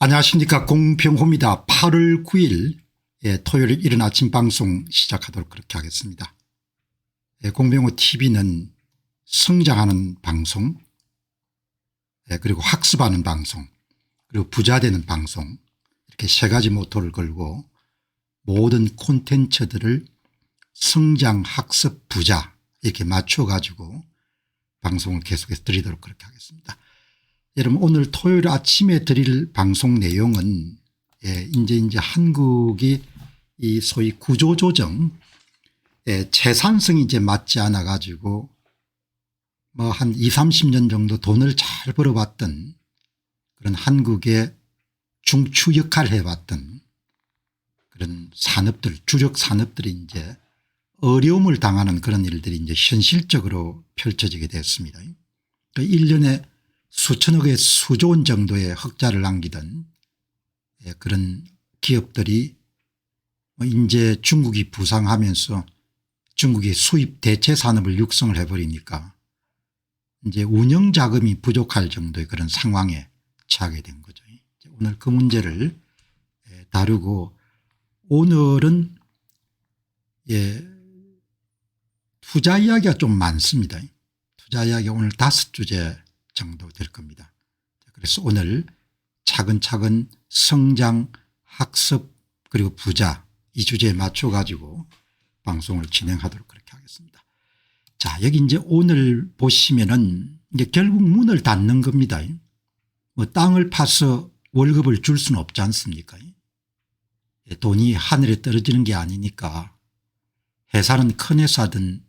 안녕하십니까, 공병호입니다. 8월 9일 토요일 이른 아침 방송 시작하도록 그렇게 하겠습니다. 공병호 TV는 성장하는 방송, 그리고 학습하는 방송, 그리고 부자되는 방송, 이렇게 세 가지 모토를 걸고 모든 콘텐츠들을 성장, 학습, 부자 이렇게 맞춰 가지고 방송을 계속해서 드리도록 그렇게 하겠습니다. 여러분, 오늘 토요일 아침에 드릴 방송 내용은 이제 한국이 이 소위 구조조정 채산성이 이제 맞지 않아 가지고 뭐 한 20-30년 정도 돈을 잘 벌어봤던 그런 한국의 중추 역할을 해왔던 그런 산업들, 주력 산업들이 이제 어려움을 당하는 그런 일들이 이제 현실적으로 펼쳐지게 됐습니다. 그러니까 1년에 수천억의 수조 원 정도의 흑자를 남기던 그런 기업들이 이제 중국이 부상하면서 중국이 수입 대체 산업을 육성을 해버리니까 이제 운영 자금이 부족할 정도의 그런 상황에 처하게 된 거죠. 오늘 그 문제를 다루고, 오늘은 투자 이야기가 좀 많습니다. 투자 이야기가 오늘 5주제 정도 될 겁니다. 그래서 오늘 차근차근 성장, 학습, 그리고 부자 이 주제에 맞춰 가지고 방송을 진행하도록 그렇게 하겠습니다. 자, 여기 이제 오늘 보시면은 이제 결국 문을 닫는 겁니다. 뭐 땅을 파서 월급을 줄 수는 없지 않습니까? 돈이 하늘에 떨어지는 게 아니니까 회사는 큰 회사든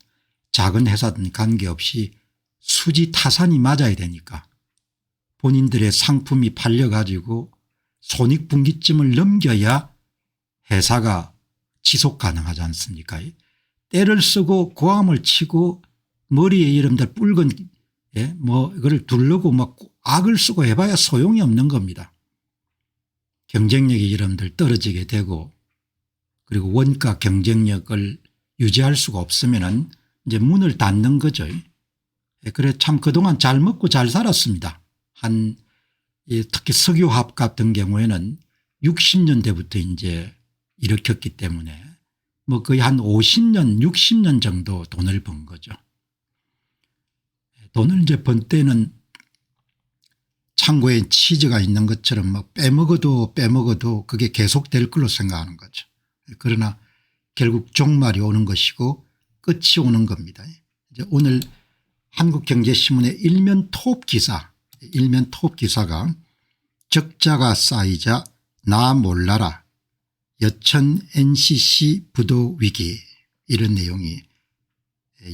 작은 회사든 관계없이 수지 타산이 맞아야 되니까 본인들의 상품이 팔려 가지고 손익분기점을 넘겨야 회사가 지속 가능하지 않습니까? 때를 쓰고 고함을 치고 머리에 여러분들 붉은 뭐 이걸 두르고 막 악을 쓰고 해봐야 소용이 없는 겁니다. 경쟁력이 여러분들 떨어지게 되고, 그리고 원가 경쟁력을 유지할 수가 없으면은 이제 문을 닫는 거죠. 그래 참 그동안 잘 먹고 잘 살았습니다. 특히 석유화학 같은 경우에는 60년대부터 이제 일으켰기 때문에 뭐 거의 한 50년 60년 정도 돈을 번 거죠. 돈을 이제 번 때는 창고에 치즈가 있는 것처럼 막 빼먹어도 그게 계속될 걸로 생각하는 거죠. 그러나 결국 종말이 오는 것이고 끝이 오는 겁니다. 이제 오늘 한국경제신문의 일면 톱 기사가 적자가 쌓이자 나 몰라라 여천 NCC 부도 위기, 이런 내용이,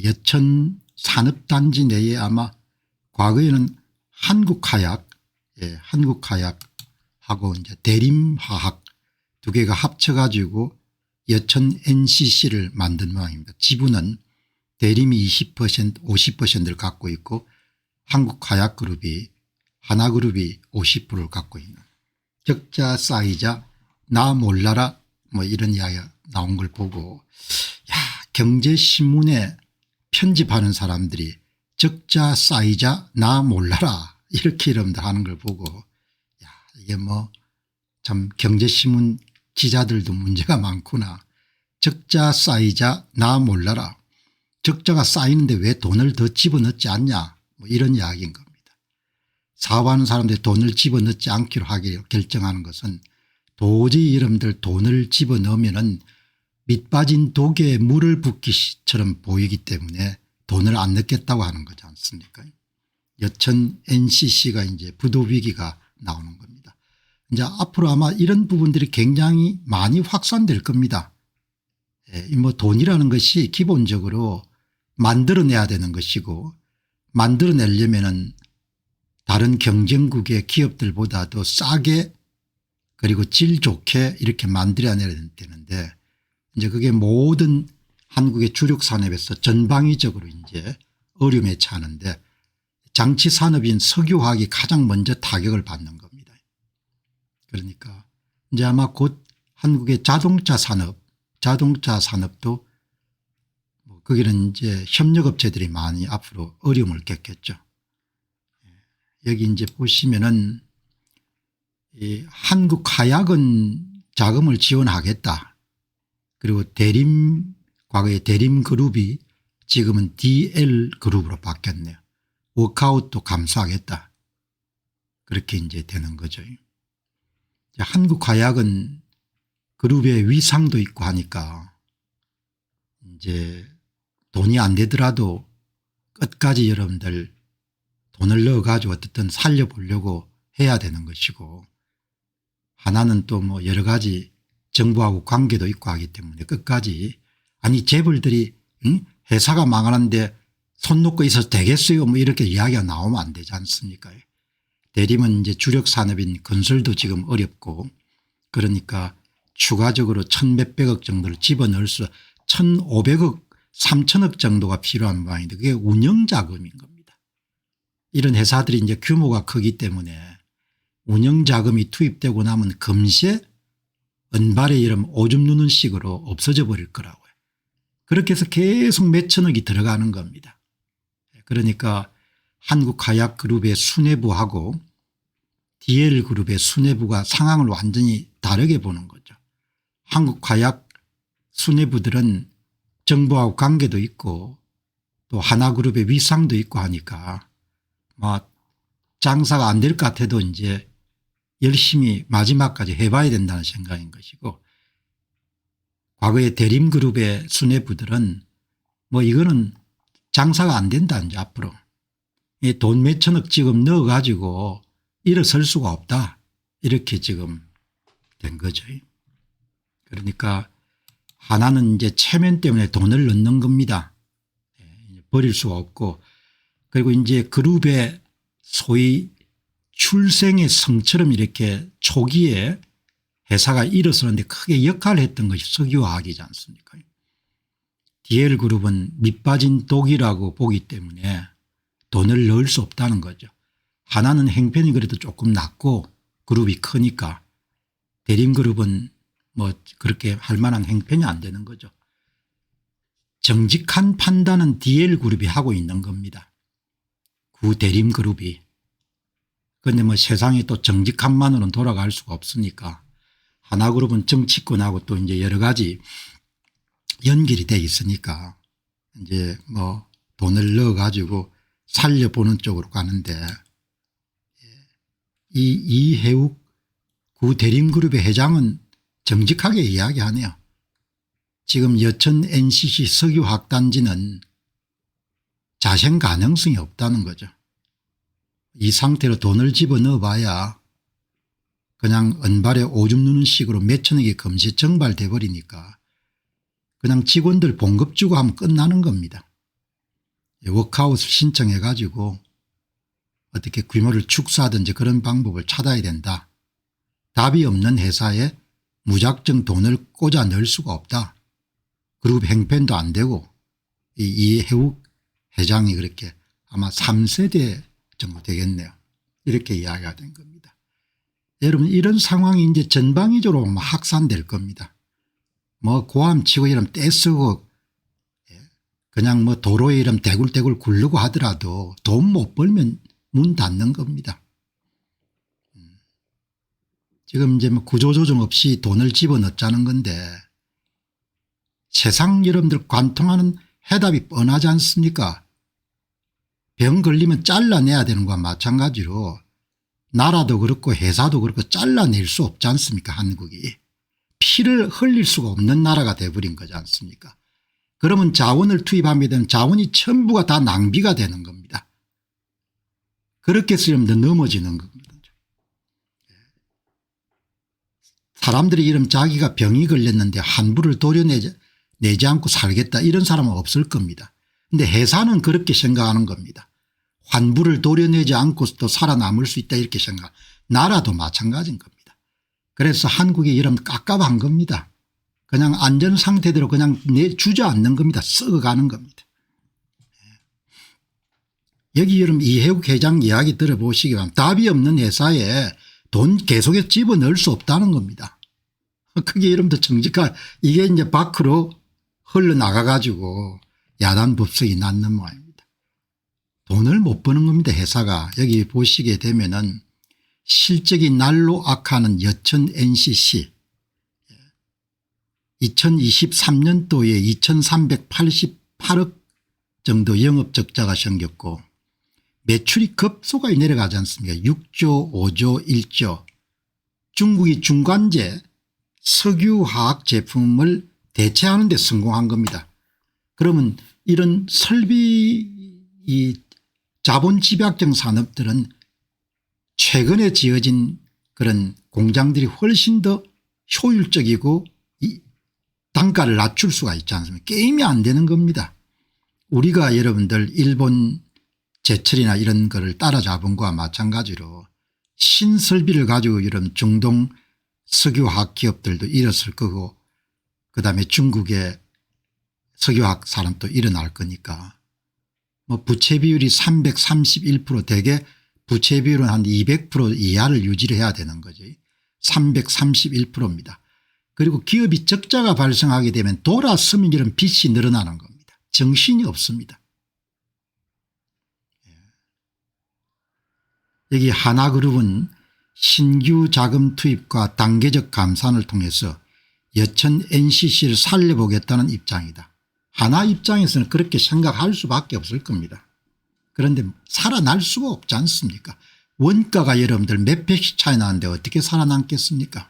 여천 산업단지 내에 아마 과거에는 한국화약하고 이제 대림화학 두 개가 합쳐 가지고 여천 NCC를 만든 모양입니다. 지분은 대림이 20% 50%를 갖고 있고 한국화약그룹이 하나그룹이 50%를 갖고 있는, 적자 쌓이자 나 몰라라 뭐 이런 이야기가 나온 걸 보고, 야, 경제신문에 편집하는 사람들이 적자 쌓이자 나 몰라라 이렇게 여러분들 하는 걸 보고, 야, 이게 뭐 참 경제신문 기자들도 문제가 많구나. 적자 쌓이자 나 몰라라. 적자가 쌓이는데 왜 돈을 더 집어넣지 않냐, 뭐 이런 이야기인 겁니다. 사업하는 사람들이 돈을 집어넣지 않기로 하기로 결정하는 것은 도저히 여러분들 돈을 집어넣으면은 밑 빠진 독에 물을 붓기처럼 보이기 때문에 돈을 안 넣겠다고 하는 거지 않습니까? 여천 NCC가 이제 부도 위기가 나오는 겁니다. 이제 앞으로 아마 이런 부분들이 굉장히 많이 확산될 겁니다. 뭐 돈이라는 것이 기본적으로 만들어내야 되는 것이고, 만들어내려면은 다른 경쟁국의 기업들보다도 싸게 그리고 질 좋게 이렇게 만들어야 되는데, 이제 그게 모든 한국의 주력 산업에서 전방위적으로 이제 어려움에 처하는데, 장치 산업인 석유화학이 가장 먼저 타격을 받는 겁니다. 그러니까 이제 아마 곧 한국의 자동차 산업도 뭐 거기는 이제 협력업체들이 많이 앞으로 어려움을 겪겠죠. 여기 이제 보시면은 이 한국화약은 자금을 지원하겠다. 그리고 과거에 대림그룹이 지금은 DL그룹으로 바뀌었네요. 워크아웃도 감수하겠다. 그렇게 이제 되는 거죠. 한국화약은 그룹의 위상도 있고 하니까 이제 돈이 안 되더라도 끝까지 여러분들 돈을 넣어 가지고 어떻든 살려보려고 해야 되는 것이고, 하나는 또 뭐 여러 가지 정부하고 관계도 있고 하기 때문에 끝까지, 아니 재벌들이 회사가 망하는데 손 놓고 있어도 되겠어요 뭐 이렇게 이야기가 나오면 안 되지 않습니까. 대림은 이제 주력 산업인 건설도 지금 어렵고, 그러니까 추가적으로 1,100억 정도를 집어넣을 수 1,500억 3,000억 정도가 필요한 모양인데 그게 운영자금인 겁니다. 이런 회사들이 이제 규모가 크기 때문에 운영자금이 투입되고 나면 금세 은발의 이름 오줌 누는 식으로 없어져 버릴 거라고요. 그렇게 해서 계속 몇천억이 들어가는 겁니다. 그러니까 한국화약그룹의 수뇌부하고 DL그룹의 수뇌부가 상황을 완전히 다르게 보는 거죠. 한국화약 수뇌부들은 정부하고 관계도 있고 또 하나그룹의 위상도 있고 하니까 뭐 장사가 안 될 것 같아도 이제 열심히 마지막까지 해봐야 된다는 생각인 것이고, 과거에 대림그룹의 수뇌부들은 뭐 이거는 장사가 안 된다 이제 앞으로 돈 몇천억 지금 넣어 가지고 일어설 수가 없다 이렇게 지금 된 거죠. 그러니까 하나는 이제 체면 때문에 돈을 넣는 겁니다. 버릴 수가 없고, 그리고 이제 그룹의 소위 출생의 성처럼 이렇게 초기에 회사가 일어서는데 크게 역할을 했던 것이 석유화학이지 않습니까. DL그룹은 밑빠진 독이라고 보기 때문에 돈을 넣을 수 없다는 거죠. 하나는 행편이 그래도 조금 낮고 그룹이 크니까, 대림그룹은 뭐 그렇게 할 만한 행편이 안 되는 거죠. 정직한 판단은 DL그룹이 하고 있는 겁니다. 구대림그룹이. 그런데 뭐 세상에 또 정직함만으로는 돌아갈 수가 없으니까 하나그룹은 정치권하고 또 이제 여러 가지 연결이 돼 있으니까 이제 뭐 돈을 넣어 가지고 살려보는 쪽으로 가는데, 이 이해욱 구대림그룹의 회장은 정직하게 이야기하네요. 지금 여천 NCC 석유화학단지는 자생 가능성이 없다는 거죠. 이 상태로 돈을 집어넣어 봐야 그냥 은발에 오줌 누는 식으로 몇천억이 금세 정발돼 버리니까 그냥 직원들 봉급 주고 하면 끝나는 겁니다. 워크아웃을 신청해 가지고 어떻게 규모를 축소하든지 그런 방법을 찾아야 된다. 답이 없는 회사에 무작정 돈을 꽂아 넣을 수가 없다. 그룹 행편도 안 되고, 이해욱 회장이 그렇게 아마 3세대 정도 되겠네요. 이렇게 이야기가 된 겁니다. 여러분 이런 상황이 이제 전방위적으로 확산될 겁니다. 뭐 고함 치고 이러면 떼쓰고 그냥 뭐 도로에 이러면 대굴대굴 굴르고 하더라도 돈 못 벌면 문 닫는 겁니다. 지금 이제 뭐 구조조정 없이 돈을 집어넣자는 건데, 세상 여러분들 관통하는 해답이 뻔하지 않습니까? 병 걸리면 잘라내야 되는 것과 마찬가지로 나라도 그렇고 회사도 그렇고 잘라낼 수 없지 않습니까. 한국이 피를 흘릴 수가 없는 나라가 돼버린 거지 않습니까. 그러면 자원을 투입하게 되면 자원이 전부가 다 낭비가 되는 겁니다. 그렇게 쓰면 넘어지는 겁니다. 사람들이 이러면 자기가 병이 걸렸는데 환부를 도려내지 않고 살겠다 이런 사람은 없을 겁니다. 그런데 회사는 그렇게 생각하는 겁니다. 환부를 도려내지 않고 또 살아남을 수 있다 이렇게 생각. 나라도 마찬가지인 겁니다. 그래서 한국이 이러면 깝깝한 겁니다. 그냥 안전 상태대로 그냥 주저앉는 겁니다. 썩어가는 겁니다. 여기 여러분 이해욱 회장 이야기 들어보시기 바랍니다. 답이 없는 회사에 돈 계속해서 집어넣을 수 없다는 겁니다. 그게 여러분들 정직한 이게 이제 밖으로 흘러나가 가지고 야단 법석이 났는 모양입니다. 돈을 못 버는 겁니다. 회사가. 여기 보시게 되면은 실적이 날로 악화하는 여천 NCC 2023년도에 2388억 정도 영업적자가 생겼고 매출이 급속하게 내려가지 않습니까? 6조 5조 1조. 중국이 중간재 석유화학 제품을 대체하는 데 성공한 겁니다. 그러면 이런 설비 이 자본 집약적 산업들은 최근에 지어진 그런 공장들이 훨씬 더 효율적이고 이 단가를 낮출 수가 있지 않습니까? 게임이 안 되는 겁니다. 우리가 여러분들 일본 제철이나 이런 거를 따라잡은 거와 마찬가지로 신설비를 가지고 이런 중동 석유화학 기업들도 일었을 거고 그다음에 중국의 석유화학 산업도 일어날 거니까 뭐 부채 비율이 331% 대개 부채 비율은 한 200% 이하를 유지를 해야 되는 거죠. 331%입니다. 그리고 기업이 적자가 발생하게 되면 돌아서면 이런 빚이 늘어나는 겁니다. 정신이 없습니다. 여기 하나그룹은 신규 자금 투입과 단계적 감산을 통해서 여천 NCC를 살려보겠다는 입장이다. 하나 입장에서는 그렇게 생각할 수밖에 없을 겁니다. 그런데 살아날 수가 없지 않습니까? 원가가 여러분들 몇 배씩 차이 나는데 어떻게 살아남겠습니까?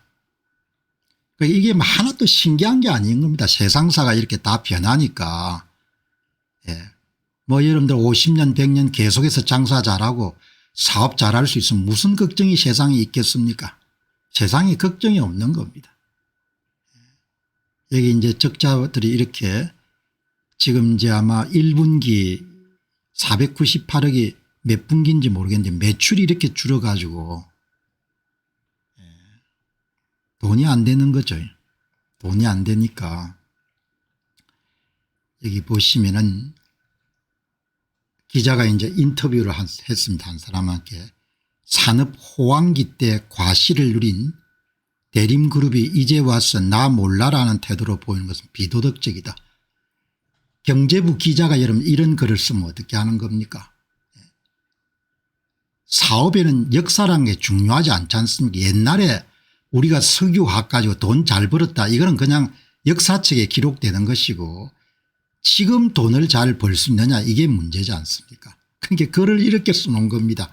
그러니까 이게 하나도 신기한 게 아닌 겁니다. 세상사가 이렇게 다 변하니까. 예. 뭐 여러분들 50년 100년 계속해서 장사 잘하고 사업 잘할 수 있으면 무슨 걱정이 세상에 있겠습니까? 세상에 걱정이 없는 겁니다. 여기 이제 적자들이 이렇게 지금 이제 아마 1분기 498억이 몇 분기인지 모르겠는데 매출이 이렇게 줄어가지고 돈이 안 되는 거죠. 돈이 안 되니까 여기 보시면은 기자가 이제 인터뷰를 했습니다. 한 사람한테 산업 호황기 때 과실을 누린 대림그룹이 이제 와서 나 몰라라는 태도로 보이는 것은 비도덕적이다. 경제부 기자가 여러분 이런 글을 쓰면 어떻게 하는 겁니까? 사업에는 역사라는 게 중요하지 않지 않습니까? 옛날에 우리가 석유화학 가지고 돈 잘 벌었다 이거는 그냥 역사책에 기록되는 것이고 지금 돈을 잘 벌 수 있느냐 이게 문제지 않습니까? 그러니까 글을 이렇게 써놓은 겁니다.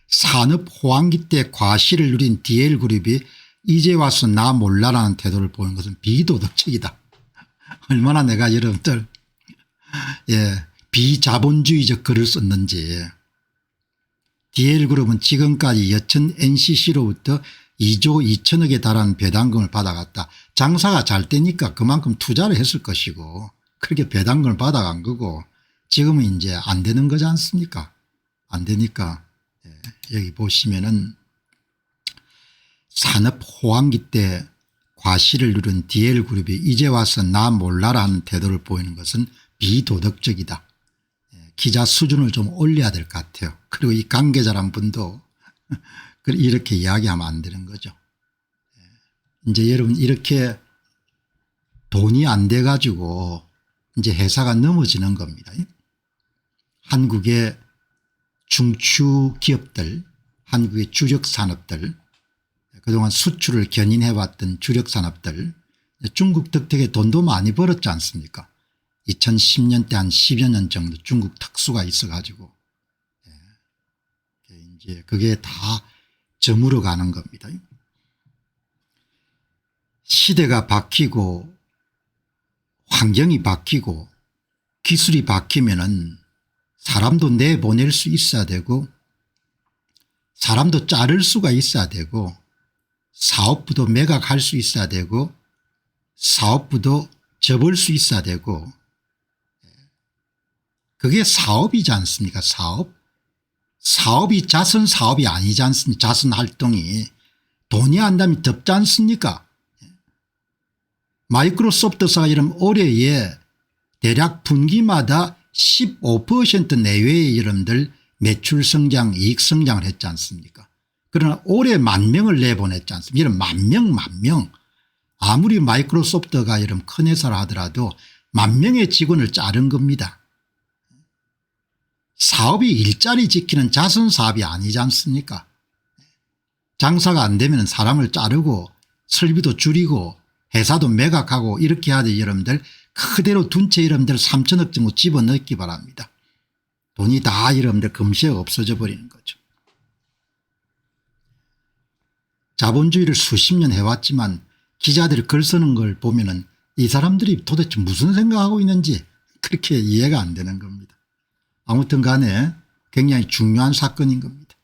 산업 호황기 때 과실을 누린 DL그룹이 이제 와서 나 몰라라는 태도를 보이는 것은 비도덕적이다. 얼마나 내가 여러분들 비자본주의적 글을 썼는지. DL그룹은 지금까지 여천 NCC로부터 2조 2천억에 달하는 배당금을 받아갔다. 장사가 잘 되니까 그만큼 투자를 했을 것이고 그렇게 배당금을 받아간 거고 지금은 이제 안 되는 거지 않습니까? 안 되니까 여기 보시면은 산업 호황기 때 과실을 누른 DL그룹이 이제 와서 나 몰라라는 태도를 보이는 것은 비도덕적이다. 기자 수준을 좀 올려야 될 것 같아요. 그리고 이 관계자란 분도 이렇게 이야기하면 안 되는 거죠. 이제 여러분 이렇게 돈이 안 돼 가지고 이제 회사가 넘어지는 겁니다. 한국의 중추기업들 한국의 주력 산업들 그동안 수출을 견인해 왔던 주력 산업들 중국 덕택에 돈도 많이 벌었지 않습니까? 2010년대 한 10여 년 정도 중국 특수가 있어 가지고 이제 그게 다 저물어 가는 겁니다. 시대가 바뀌고 환경이 바뀌고 기술이 바뀌면은 사람도 내보낼 수 있어야 되고 사람도 자를 수가 있어야 되고 사업부도 매각할 수 있어야 되고 사업부도 접을 수 있어야 되고 그게 사업이지 않습니까? 사업이 자선 사업이 아니지 않습니까? 자선 활동이 돈이 안 나면 덥지 않습니까? 마이크로소프트사가 이런 올해에 대략 분기마다 15% 내외의 여러분들 매출 성장 이익 성장을 했지 않습니까? 그러나 올해 10,000명을 내보냈지 않습니까? 이런 만 명 아무리 마이크로소프트가 이런 큰 회사를 하더라도 10,000명의 직원을 자른 겁니다. 사업이 일자리 지키는 자선 사업이 아니지 않습니까? 장사가 안 되면 사람을 자르고 설비도 줄이고 회사도 매각하고 이렇게 하되 여러분들 그대로 둔 채 여러분들 3천억 정도 집어넣기 바랍니다. 돈이 다 여러분들 금시에 없어져 버리는 거죠. 자본주의를 수십 년 해왔지만 기자들이 글 쓰는 걸 보면은 이 사람들이 도대체 무슨 생각하고 있는지 그렇게 이해가 안 되는 겁니다. 아무튼 간에 굉장히 중요한 사건인 겁니다.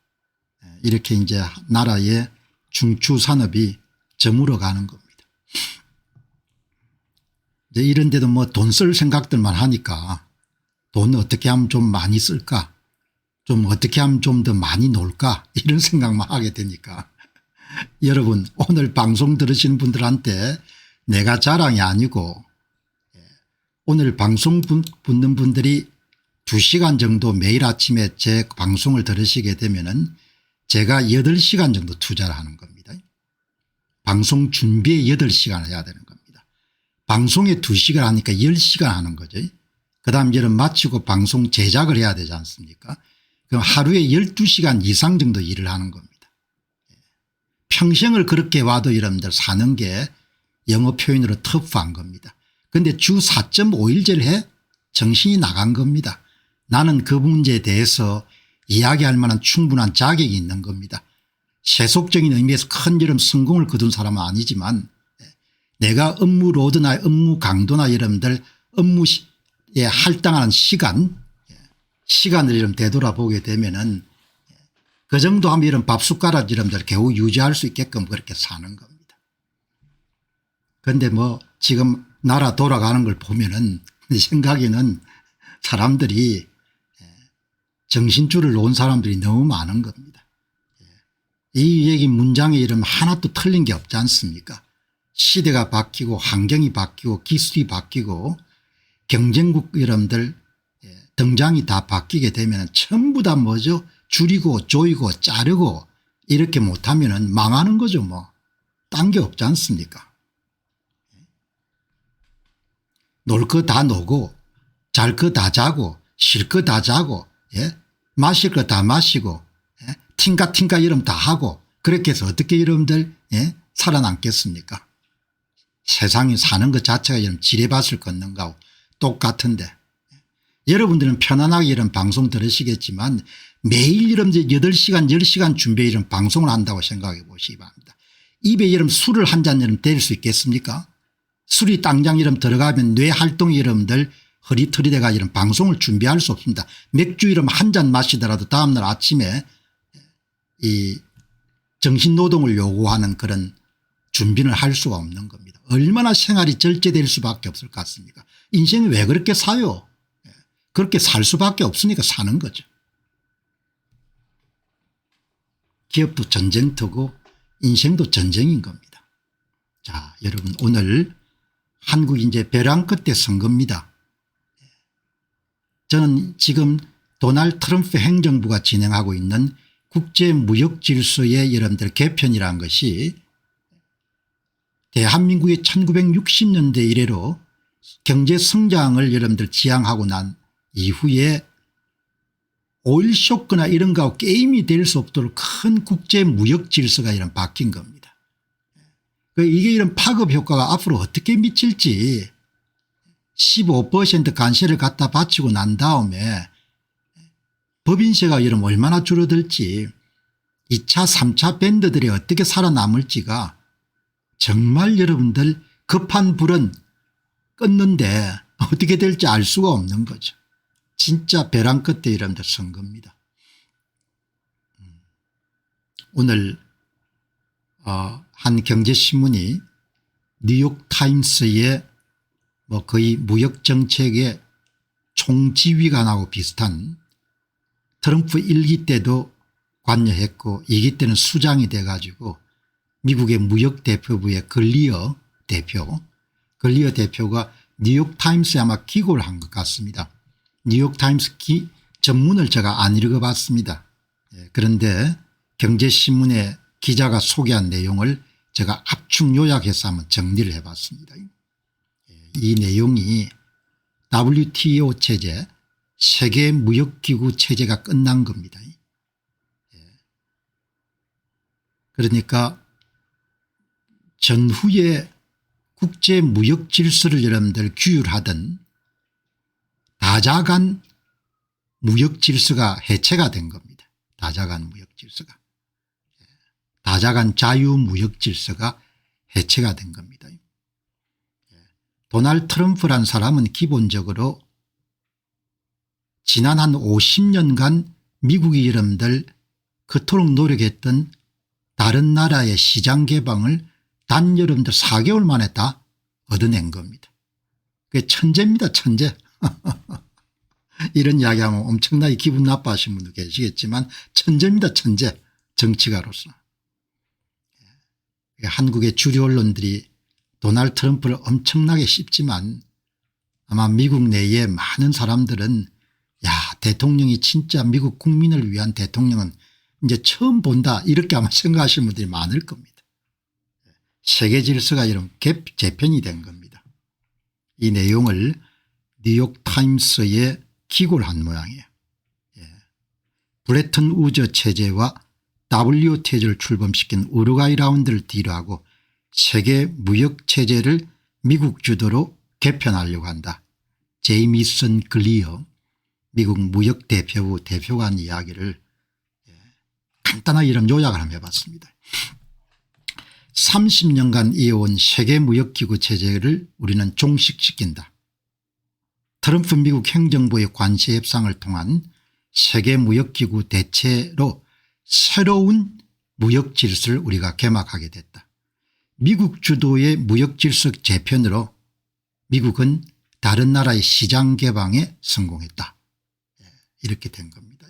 이렇게 이제 나라의 중추 산업이 저물어 가는 겁니다. 이제 이런 데도 뭐 돈 쓸 생각들만 하니까 돈 어떻게 하면 좀 많이 쓸까, 좀 어떻게 하면 좀 더 많이 놀까 이런 생각만 하게 되니까 여러분 오늘 방송 들으시는 분들한테 내가 자랑이 아니고 오늘 방송 듣는 분들이 2시간 정도 매일 아침에 제 방송을 들으시게 되면은 제가 8시간 정도 투자를 하는 겁니다. 방송 준비에 8시간을 해야 되는 겁니다. 방송에 2시간 하니까 10시간 하는 거죠. 그다음 여러분 마치고 방송 제작을 해야 되지 않습니까? 그럼 하루에 12시간 이상 정도 일을 하는 겁니다. 평생을 그렇게 와도 여러분들 사는 게 영어 표현으로 터프한 겁니다. 그런데 주 4.5일제를 해 정신이 나간 겁니다. 나는 그 문제에 대해서 이야기할 만한 충분한 자격이 있는 겁니다. 세속적인 의미에서 큰 여러분 성공을 거둔 사람은 아니지만 내가 업무 로드나 업무 강도나 여러분들 업무에 할당하는 시간을 여러분 되돌아보게 되면은 그 정도 하면 이런 밥숟가락 여러분들 겨우 유지할 수 있게끔 그렇게 사는 겁니다. 그런데 뭐 지금 나라 돌아가는 걸 보면은 내 생각에는 사람들이 정신줄을 놓은 사람들이 너무 많은 겁니다. 이 얘기 문장에 이름 하나도 틀린 게 없지 않습니까? 시대가 바뀌고 환경이 바뀌고 기술이 바뀌고 경쟁국 여러분들 등장이 다 바뀌게 되면 전부 다 뭐죠? 줄이고 조이고 자르고 이렇게 못하면 망하는 거죠. 뭐 딴 게 없지 않습니까? 놀 거 다 노고 잘 거 다 자고 쉴 거 다 자고 마실 거 다 마시고 팅가 이름 다 하고 그렇게 해서 어떻게 여러분들 살아남겠습니까? 세상에 사는 것 자체가 이런 지뢰밭을 걷는 거하고 똑같은데 여러분들은 편안하게 이런 방송 들으시겠지만 매일 여러분들 8시간 10시간 준비해 이런 방송을 한다고 생각해 보시기 바랍니다. 입에 여러분 술을 한 잔 여러분 댈 수 있겠습니까? 술이 땅장 여러분 들어가면 뇌 활동이 여러분들 허리털이대가 이런 방송을 준비할 수 없습니다. 맥주 이름 한 잔 마시더라도 다음날 아침에 이 정신노동을 요구하는 그런 준비를 할 수가 없는 겁니다. 얼마나 생활이 절제될 수밖에 없을 것 같습니까? 인생이 왜 그렇게 사요? 그렇게 살 수밖에 없으니까 사는 거죠. 기업도 전쟁터고 인생도 전쟁인 겁니다. 자, 여러분 오늘 한국이 이제 벼랑 끝에 선거입니다. 저는 지금 도널드 트럼프 행정부가 진행하고 있는 국제무역질서의 여러분들 개편이라는 것이 대한민국의 1960년대 이래로 경제성장을 여러분들 지향하고 난 이후에 오일 쇼크나 이런 거하고 게임이 될 수 없도록 큰 국제무역질서가 이런 바뀐 겁니다. 이게 이런 파급 효과가 앞으로 어떻게 미칠지 15% 관세를 갖다 바치고 난 다음에 법인세가 이런 얼마나 줄어들지 2차 3차 밴드들이 어떻게 살아남을지가 정말 여러분들 급한 불은 껐는데 어떻게 될지 알 수가 없는 거죠. 진짜 벼랑 끝에 여러분들 선거입니다. 오늘 한 경제신문이 뉴욕타임스의 뭐 거의 무역정책의 총지휘관하고 비슷한 트럼프 1기 때도 관여했고 2기 때는 수장이 돼 가지고 미국의 무역대표부의 글리어 대표가 뉴욕타임스에 아마 기고를 한 것 같습니다. 뉴욕타임스 전문을 제가 안 읽어봤습니다. 그런데 경제신문의 기자가 소개한 내용을 제가 압축 요약해서 한번 정리를 해봤습니다. 이 내용이 WTO 체제 세계무역기구 체제가 끝난 겁니다. 그러니까 전후에 국제무역 질서를 여러분들 규율하던 다자간 무역 질서가 해체가 된 겁니다. 다자간 무역 질서가. 다자간 자유무역 질서가 해체가 된 겁니다. 도널드 트럼프란 사람은 기본적으로 지난 한 50년간 미국이 여러분들 그토록 노력했던 다른 나라의 시장 개방을 단 여러분들 4개월 만에 다 얻어낸 겁니다. 그게 천재입니다. 천재. 이런 이야기하면 엄청나게 기분 나빠하시는 분도 계시겠지만 천재입니다. 천재. 정치가로서. 한국의 주류 언론들이 도널드 트럼프를 엄청나게 씹지만 아마 미국 내에 많은 사람들은 야, 대통령이 진짜 미국 국민을 위한 대통령은 이제 처음 본다 이렇게 아마 생각하시는 분들이 많을 겁니다. 세계 질서가 이런 재편이 된 겁니다. 이 내용을 뉴욕타임스에 기고를 한 모양이에요. 브레튼 우즈 체제와 WTO를 출범시킨 우루과이 라운드를 뒤로하고 세계 무역 체제를 미국 주도로 개편하려고 한다. 제이미슨 글리어 미국 무역 대표부 대표가 한 이야기를 간단하게 이런 요약을 한번 해봤습니다. 30년간 이어온 세계무역기구 체제를 우리는 종식시킨다. 트럼프 미국 행정부의 관세 협상을 통한 세계무역기구 대체로 새로운 무역 질서를 우리가 개막하게 됐다. 미국 주도의 무역 질서 재편으로 미국은 다른 나라의 시장 개방에 성공했다. 이렇게 된 겁니다.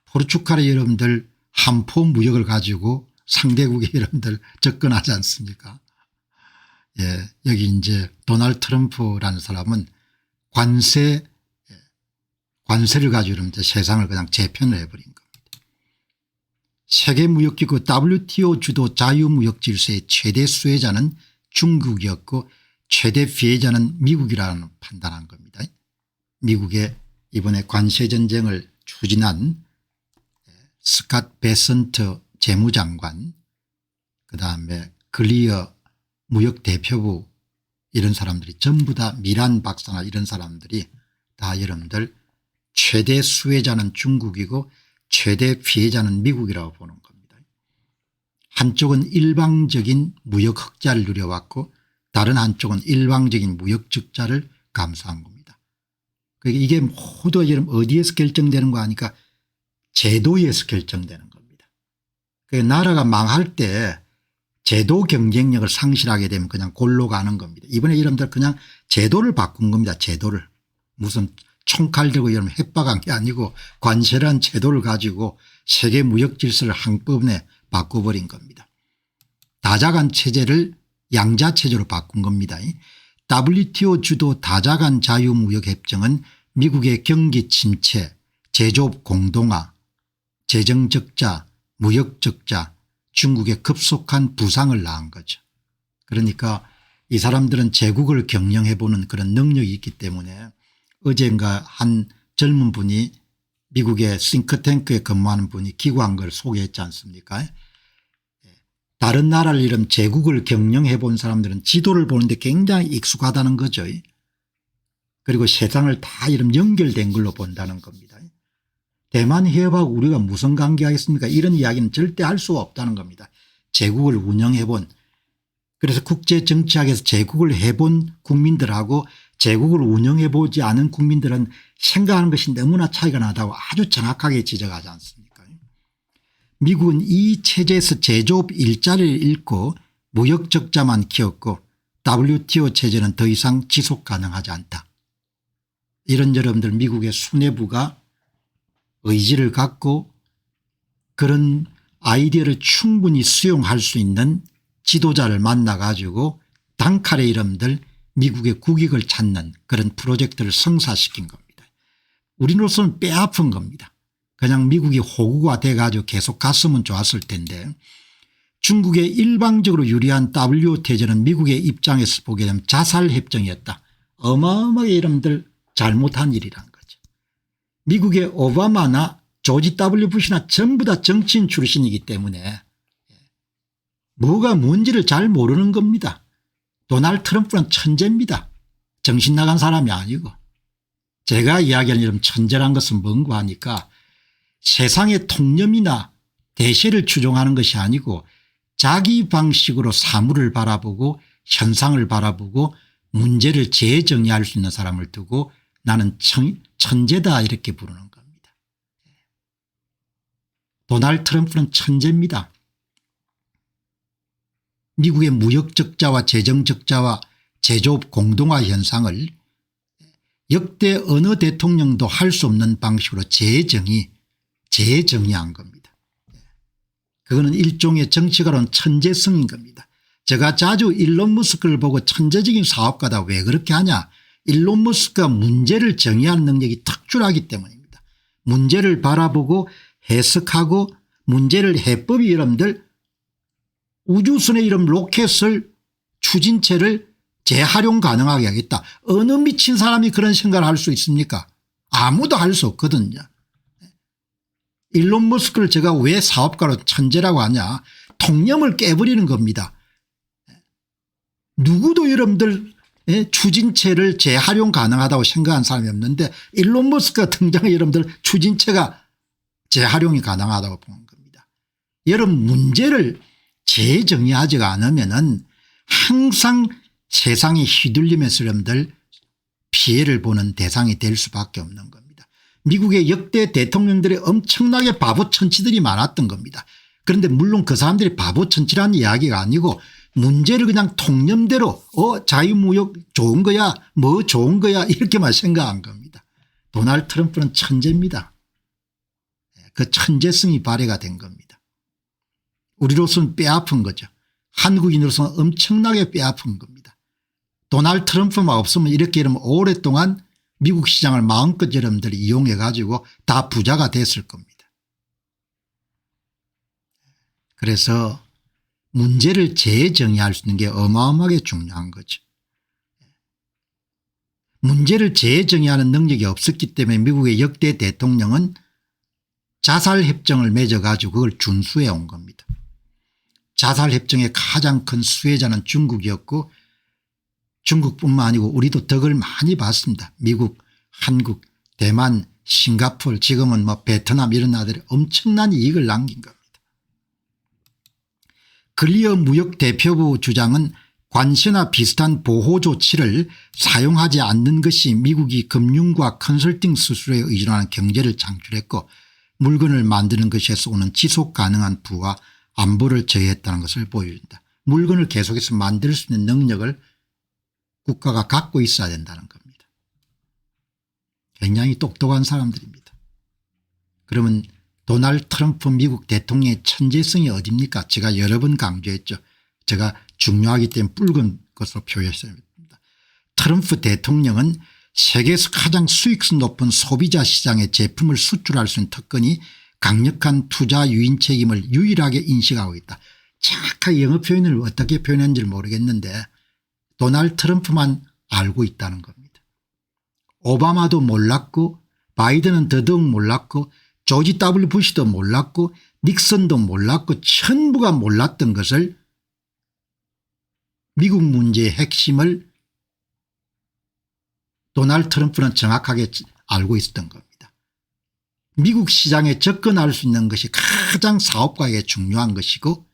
포르투갈의 여러분들 한포 무역을 가지고 상대국의 여러분들 접근하지 않습니까? 여기 이제 도널드 트럼프라는 사람은 관세를 가지고 여러분들 세상을 그냥 재편을 해버린 겁니다. 세계무역기구 WTO 주도 자유무역 질서의 최대 수혜자는 중국이었고 최대 피해자는 미국이라는 판단한 겁니다. 미국의 이번에 관세전쟁을 추진한 스캇 베선트 재무장관 그다음에 글리어 무역대표부 이런 사람들이 전부 다 미란 박사나 이런 사람들이 다 여러분들 최대 수혜자는 중국이고 최대 피해자는 미국이라고 보는 겁니다. 한쪽은 일방적인 무역 흑자를 누려왔고 다른 한쪽은 일방적인 무역 적자를 감수한 겁니다. 그러니까 이게 모두 어디에서 결정되는 거 하니까 제도에서 결정되는 겁니다. 그러니까 나라가 망할 때 제도 경쟁력을 상실하게 되면 그냥 골로 가는 겁니다. 이번에 여러분들 그냥 제도를 바꾼 겁니다. 제도를. 무슨 총칼 들고 여러분 협박한 게 아니고 관세라는 제도를 가지고 세계 무역 질서를 한꺼번에 바꿔버린 겁니다. 다자간 체제를 양자 체제로 바꾼 겁니다. WTO 주도 다자간 자유무역협정은 미국의 경기 침체, 제조업 공동화, 재정 적자, 무역 적자, 중국의 급속한 부상을 낳은 거죠. 그러니까 이 사람들은 제국을 경영해 보는 그런 능력이 있기 때문에 어젠가 한 젊은 분이 미국의 싱크탱크에 근무하는 분이 기고한 걸 소개했지 않습니까? 다른 나라를 이런 제국을 경영해 본 사람들은 지도를 보는데 굉장히 익숙하다는 거죠. 그리고 세상을 다 이런 연결된 걸로 본다는 겁니다. 대만 해협하고 우리가 무슨 관계하겠습니까? 이런 이야기는 절대 할 수가 없다는 겁니다. 제국을 운영해 본. 그래서 국제정치학에서 제국을 해본 국민들하고 제국을 운영해 보지 않은 국민들은 생각하는 것이 너무나 차이가 나다고 아주 정확하게 지적하지 않습니까? 미국은 이 체제에서 제조업 일자리를 잃고 무역 적자만 키웠고 WTO 체제는 더 이상 지속 가능하지 않다. 이런 여러분들 미국의 수뇌부가 의지를 갖고 그런 아이디어를 충분히 수용할 수 있는 지도자를 만나 가지고 단칼에 여러분들 미국의 국익을 찾는 그런 프로젝트를 성사시킨 겁니다. 우리로서는 뼈아픈 겁니다. 그냥 미국이 호구가 돼 가지고 계속 갔으면 좋았을 텐데 중국의 일방적으로 유리한 WTO는 미국의 입장에서 보게 되면 자살협정이었다. 어마어마하게 여러분들 잘못한 일이란 거죠. 미국의 오바마나 조지 W 부시나 전부 다 정치인 출신이기 때문에 뭐가 뭔지를 잘 모르는 겁니다. 도널드 트럼프는 천재입니다. 정신 나간 사람이 아니고. 제가 이야기하는 이런 천재란 것은 뭔가 하니까 세상의 통념이나 대세를 추종하는 것이 아니고 자기 방식으로 사물을 바라보고 현상을 바라보고 문제를 재정의할 수 있는 사람을 두고 나는 천재다 이렇게 부르는 겁니다. 도널드 트럼프는 천재입니다. 미국의 무역 적자와 재정 적자와 제조업 공동화 현상을 역대 어느 대통령도 할 수 없는 방식으로 재정의한 겁니다. 그거는 일종의 정치가로는 천재성인 겁니다. 제가 자주 일론 머스크를 보고 천재적인 사업가다 왜 그렇게 하냐. 일론 머스크가 문제를 정의하는 능력이 특출하기 때문입니다. 문제를 바라보고 해석하고 문제를 해법이 여러분들 우주선의 이름 로켓을 추진체를 재활용 가능하게 하겠다. 어느 미친 사람이 그런 생각을 할 수 있습니까? 아무도 할 수 없거든요. 일론 머스크를 제가 왜 사업가로 천재라고 하냐. 통념을 깨버리는 겁니다. 누구도 여러분들 추진체를 재활용 가능하다고 생각한 사람이 없는데 일론 머스크가 등장해 여러분들 추진체가 재활용이 가능하다고 보는 겁니다. 여러분 문제를 재정의하지 않으면은 항상 세상에 휘둘리면서 여러분들 피해를 보는 대상이 될 수밖에 없는 겁니다. 미국의 역대 대통령들이 엄청나게 바보 천치들이 많았던 겁니다. 그런데 물론 그 사람들이 바보 천치라는 이야기가 아니고 문제를 그냥 통념대로 자유무역 좋은 거야 뭐 좋은 거야 이렇게만 생각한 겁니다. 도널드 트럼프는 천재입니다. 그 천재성이 발휘가 된 겁니다. 우리로서는 뼈아픈 거죠. 한국인으로서는 엄청나게 뼈아픈 겁니다. 도널드 트럼프만 없으면 이렇게 이러면 오랫동안 미국 시장을 마음껏 여러분들이 이용해 가지고 다 부자가 됐을 겁니다. 그래서 문제를 재정의할 수 있는 게 어마어마하게 중요한 거죠. 문제를 재정의하는 능력이 없었기 때문에 미국의 역대 대통령은 자살협정을 맺어 가지고 그걸 준수해 온 겁니다. 자살협정의 가장 큰 수혜자는 중국이었고 중국뿐만 아니고 우리도 덕을 많이 봤습니다. 미국, 한국, 대만, 싱가포르 지금은 뭐 베트남 이런 나라들이 엄청난 이익을 남긴 겁니다. 클리어 무역 대표부 주장은 관세나 비슷한 보호 조치를 사용하지 않는 것이 미국이 금융과 컨설팅 수수료에 의존하는 경제를 창출했고 물건을 만드는 것에서 오는 지속 가능한 부와 안보를 저해했다는 것을 보여준다. 물건을 계속해서 만들 수 있는 능력을 국가가 갖고 있어야 된다는 겁니다. 굉장히 똑똑한 사람들입니다. 그러면 도널드 트럼프 미국 대통령의 천재성이 어딥니까? 제가 여러 번 강조했죠. 제가 중요하기 때문에 붉은 것으로 표현했습니다. 트럼프 대통령은 세계에서 가장 수익성 높은 소비자 시장에 제품을 수출할 수 있는 특권이 강력한 투자 유인 책임을 유일하게 인식하고 있다. 정확하게 영어 표현을 어떻게 표현했는지 모르겠는데 도널드 트럼프만 알고 있다는 겁니다. 오바마도 몰랐고 바이든은 더더욱 몰랐고 조지 W 부시도 몰랐고 닉슨도 몰랐고 전부가 몰랐던 것을 미국 문제의 핵심을 도널드 트럼프는 정확하게 알고 있었던 겁니다. 미국 시장에 접근할 수 있는 것이 가장 사업가에게 중요한 것이고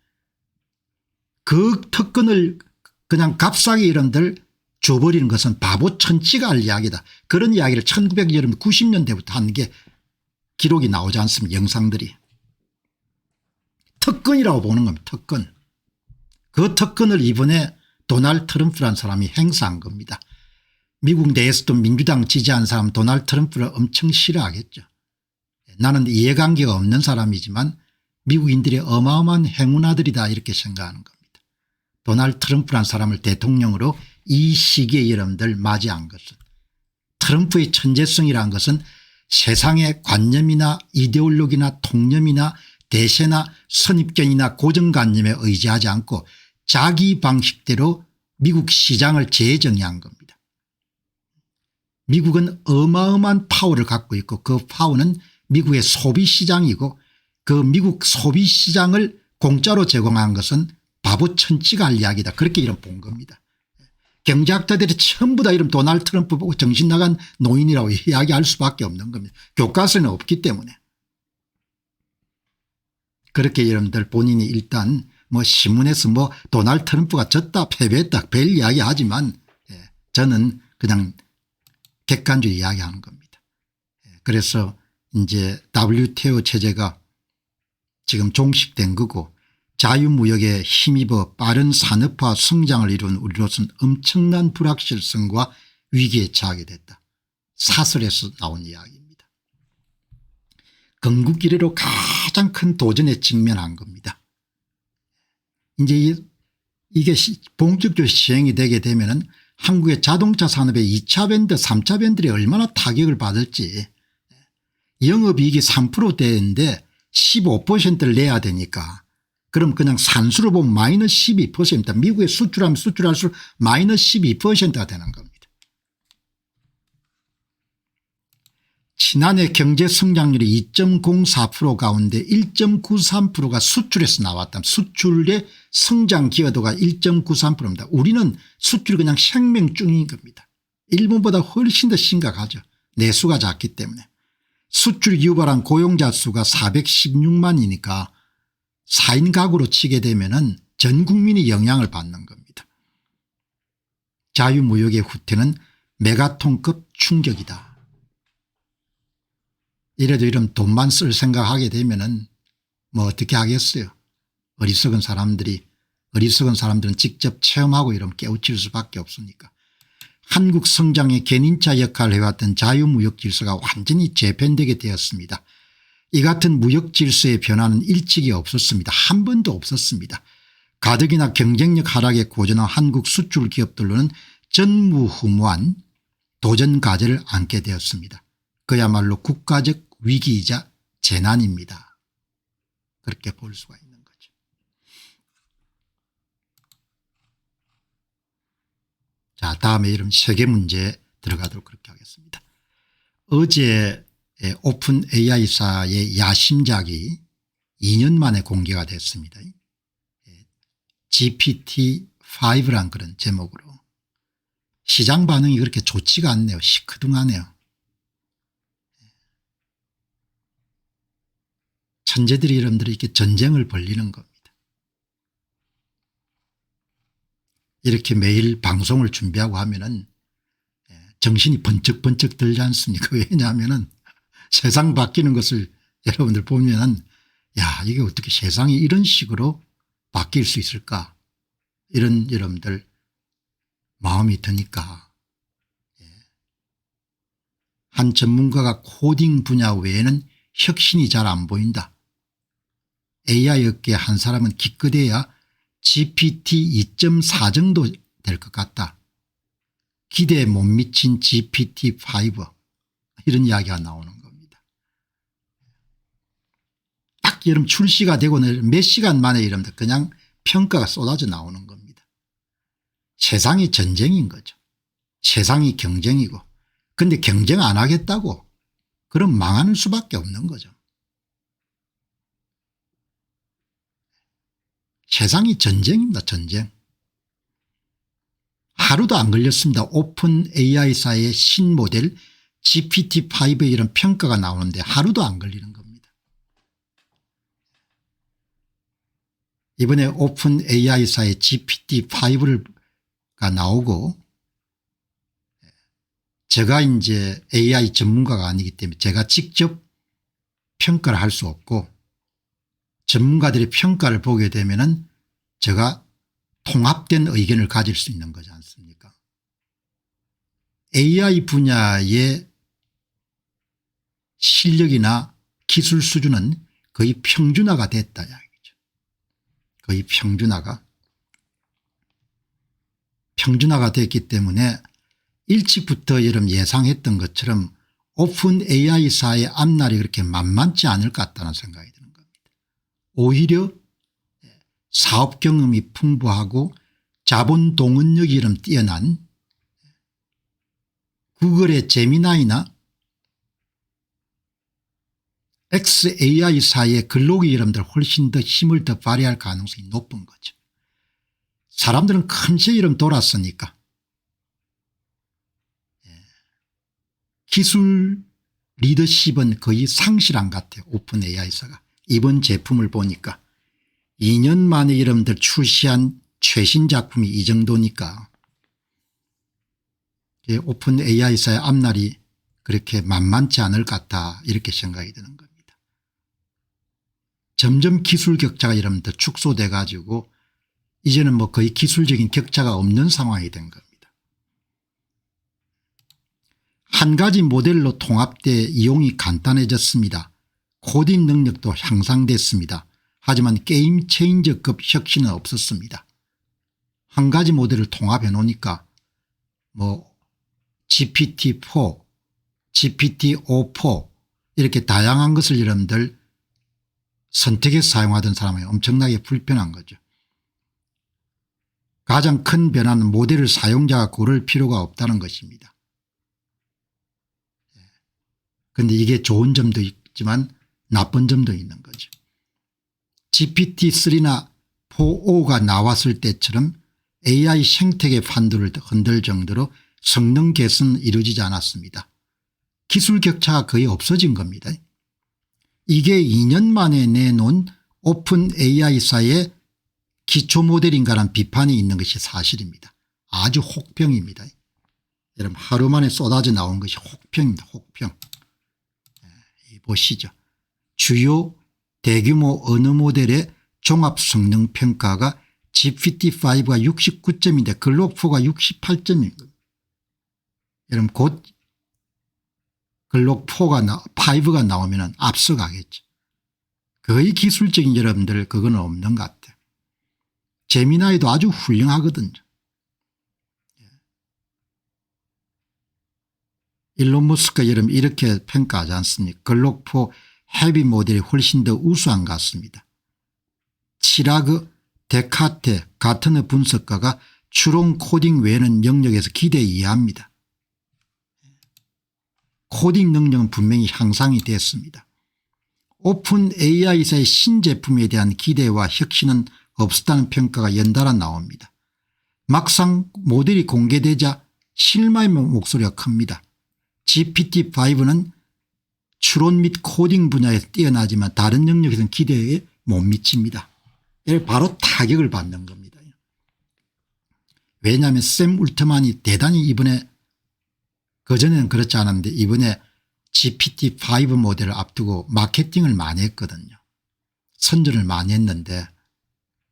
그 특권을 그냥 값싸게 여러분들 줘버리는 것은 바보 천치가 할 이야기다. 그런 이야기를 1990년대부터 한 게 기록이 나오지 않습니까? 영상들이. 특권이라고 보는 겁니다. 특권. 그 특권을 이번에 도널드 트럼프라는 사람이 행사한 겁니다. 미국 내에서도 민주당 지지한 사람 도널드 트럼프를 엄청 싫어하겠죠. 나는 이해관계가 없는 사람이지만 미국인들이 어마어마한 행운아들이다 이렇게 생각하는 겁니다. 도널드 트럼프라는 사람을 대통령으로 이 시기에 여러분들 맞이한 것은 트럼프의 천재성이라는 것은 세상의 관념이나 이데올로기나 통념이나 대세나 선입견이나 고정관념에 의지하지 않고 자기 방식대로 미국 시장을 재정의한 겁니다. 미국은 어마어마한 파워를 갖고 있고 그 파워는 미국의 소비시장이고 그 미국 소비시장을 공짜로 제공한 것은 바보 천치가 할 이야기다. 그렇게 이름 본 겁니다. 경제학자들이 전부 다 이름 도널드 트럼프 보고 정신 나간 노인이라고 이야기할 수밖에 없는 겁니다. 교과서는 없기 때문에. 그렇게 여러분들 본인이 일단 뭐 신문에서 뭐 도널드 트럼프가 졌다 패배했다 별 이야기 하지만 저는 그냥 객관적으로 이야기하는 겁니다. 그래서 이제 WTO 체제가 지금 종식된 거고 자유무역에 힘입어 빠른 산업화 성장을 이룬 우리로서는 엄청난 불확실성과 위기에 처하게 됐다. 사설에서 나온 이야기입니다. 건국 이래로 가장 큰 도전에 직면한 겁니다. 이제 이게 본격적으로 시행이 되게 되면은 한국의 자동차 산업의 2차 밴드 3차 밴드들이 얼마나 타격을 받을지. 영업이익이 3%대인데 15%를 내야 되니까 그럼 그냥 산수로 보면 마이너스 12%입니다. 미국에 수출하면 수출할수록 마이너스 12%가 되는 겁니다. 지난해 경제성장률이 2.04% 가운데 1.93%가 수출에서 나왔다. 수출의 성장 기여도가 1.93%입니다. 우리는 수출이 그냥 생명줄인 겁니다. 일본보다 훨씬 더 심각하죠. 내수가 작기 때문에. 수출 유발한 고용자 수가 416만이니까 4인 가구로 치게 되면은 전 국민이 영향을 받는 겁니다. 자유무역의 후퇴는 메가톤급 충격이다. 이래도 이런 돈만 쓸 생각하게 되면은 뭐 어떻게 하겠어요. 어리석은 사람들은 직접 체험하고 이러면 깨우칠 수밖에 없으니까. 한국 성장의 견인차 역할을 해왔던 자유무역 질서가 완전히 재편되게 되었습니다. 이 같은 무역 질서의 변화는 일찍이 없었습니다. 한 번도 없었습니다. 가덕이나 경쟁력 하락에 고전한 한국 수출 기업들로는 전무후무한 도전 과제를 안게 되었습니다. 그야말로 국가적 위기이자 재난입니다. 그렇게 볼 수가 있는 거죠. 자, 다음에 이런 세계 문제 들어가도록 그렇게 하겠습니다. 어제 오픈 AI사의 야심작이 2년 만에 공개가 됐습니다. GPT-5란 그런 제목으로. 시장 반응이 그렇게 좋지가 않네요. 시큰둥하네요. 천재들이 여러분들이 이렇게 전쟁을 벌리는 겁니다. 이렇게 매일 방송을 준비하고 하면은 정신이 번쩍번쩍 들지 않습니까? 왜냐하면은 세상 바뀌는 것을 여러분들 보면은 야, 이게 어떻게 세상이 이런 식으로 바뀔 수 있을까? 이런 여러분들 마음이 드니까. 한 전문가가 코딩 분야 외에는 혁신이 잘 안 보인다. AI 업계 한 사람은 기껏해야 GPT 2.4 정도 될 것 같다. 기대에 못 미친 GPT-5 이런 이야기가 나오는 겁니다. 딱 여러분 출시가 되고는 몇 시간 만에 이러면 그냥 평가가 쏟아져 나오는 겁니다. 세상이 전쟁인 거죠. 세상이 경쟁이고. 근데 경쟁 안 하겠다고 그럼 망하는 수밖에 없는 거죠. 세상이 전쟁입니다. 전쟁. 하루도 안 걸렸습니다. 오픈 AI사의 신모델 GPT-5에 이런 평가가 나오는데 하루도 안 걸리는 겁니다. 이번에 오픈 AI사의 GPT-5가 나오고 제가 이제 AI 전문가가 아니기 때문에 제가 직접 평가를 할 수 없고 전문가들의 평가를 보게 되면은 제가 통합된 의견을 가질 수 있는 거지 않습니까? AI 분야의 실력이나 기술 수준은 거의 평준화가 됐다 이야기죠. 거의 평준화가 됐기 때문에 일찍부터 여러분 예상했던 것처럼 오픈 AI사의 앞날이 그렇게 만만치 않을 것 같다는 생각이 드는 겁니다. 오히려 사업 경험이 풍부하고 자본 동원력이 이름 뛰어난 구글의 제미나이나 XAI사의 근로기 여러분들 훨씬 더 힘을 더 발휘할 가능성이 높은 거죠. 사람들은 큰세 이름 돌았으니까 기술 리더십은 거의 상실한 것 같아요. 오픈 AI사가. 이번 제품을 보니까 2년 만에 여러분들 출시한 최신 작품이 이 정도니까 오픈 AI사의 앞날이 그렇게 만만치 않을 것 같다 이렇게 생각이 드는 겁니다. 점점 기술 격차가 여러분들 축소돼 가지고 이제는 뭐 거의 기술적인 격차가 없는 상황이 된 겁니다. 한 가지 모델로 통합돼 이용이 간단해졌습니다. 코딩 능력도 향상됐습니다. 하지만 게임 체인저급 혁신은 없었습니다. 한 가지 모델을 통합해 놓으니까 뭐 GPT-4, GPT-O4 이렇게 다양한 것을 여러분들 선택해서 사용하던 사람이 엄청나게 불편한 거죠. 가장 큰 변화는 모델을 사용자가 고를 필요가 없다는 것입니다. 그런데 이게 좋은 점도 있지만 나쁜 점도 있는 거죠. GPT-3나 4.5가 나왔을 때처럼 AI 생태계 판도를 흔들 정도로 성능 개선은 이루어지지 않았습니다. 기술 격차가 거의 없어진 겁니다. 이게 2년 만에 내놓은 오픈 AI사의 기초 모델인가라는 비판이 있는 것이 사실입니다. 아주 혹평입니다. 여러분 하루 만에 쏟아져 나온 것이 혹평입니다. 혹평. 보시죠. 주요 대규모 언어 모델의 종합 성능 평가가 GPT-5가 69점인데 글록4가 68점인 겁니다. 여러분 곧 글록5가 나오면 앞서가겠죠. 거의 기술적인 여러분들 그건 없는 것 같아요. 제미나이도 아주 훌륭하거든요. 일론 머스크가 여러분 이렇게 평가하지 않습니까? 글록4 헤비 모델이 훨씬 더 우수한 것 같습니다. 치라그 데카테 가트너 분석가가 추론 코딩 외에는 영역에서 기대 이하입니다. 코딩 능력은 분명히 향상이 됐습니다. 오픈 AI사의 신제품에 대한 기대와 혁신은 없었다는 평가가 연달아 나옵니다. 막상 모델이 공개되자 실망의 목소리가 큽니다. GPT-5는 추론 및 코딩 분야에서 뛰어나지만 다른 영역에서는 기대에 못 미칩니다. 바로 타격을 받는 겁니다. 왜냐하면 샘 울트만이 대단히 이번에 그전에는 그렇지 않았는데 이번에 GPT-5 모델을 앞두고 마케팅을 많이 했거든요. 선전을 많이 했는데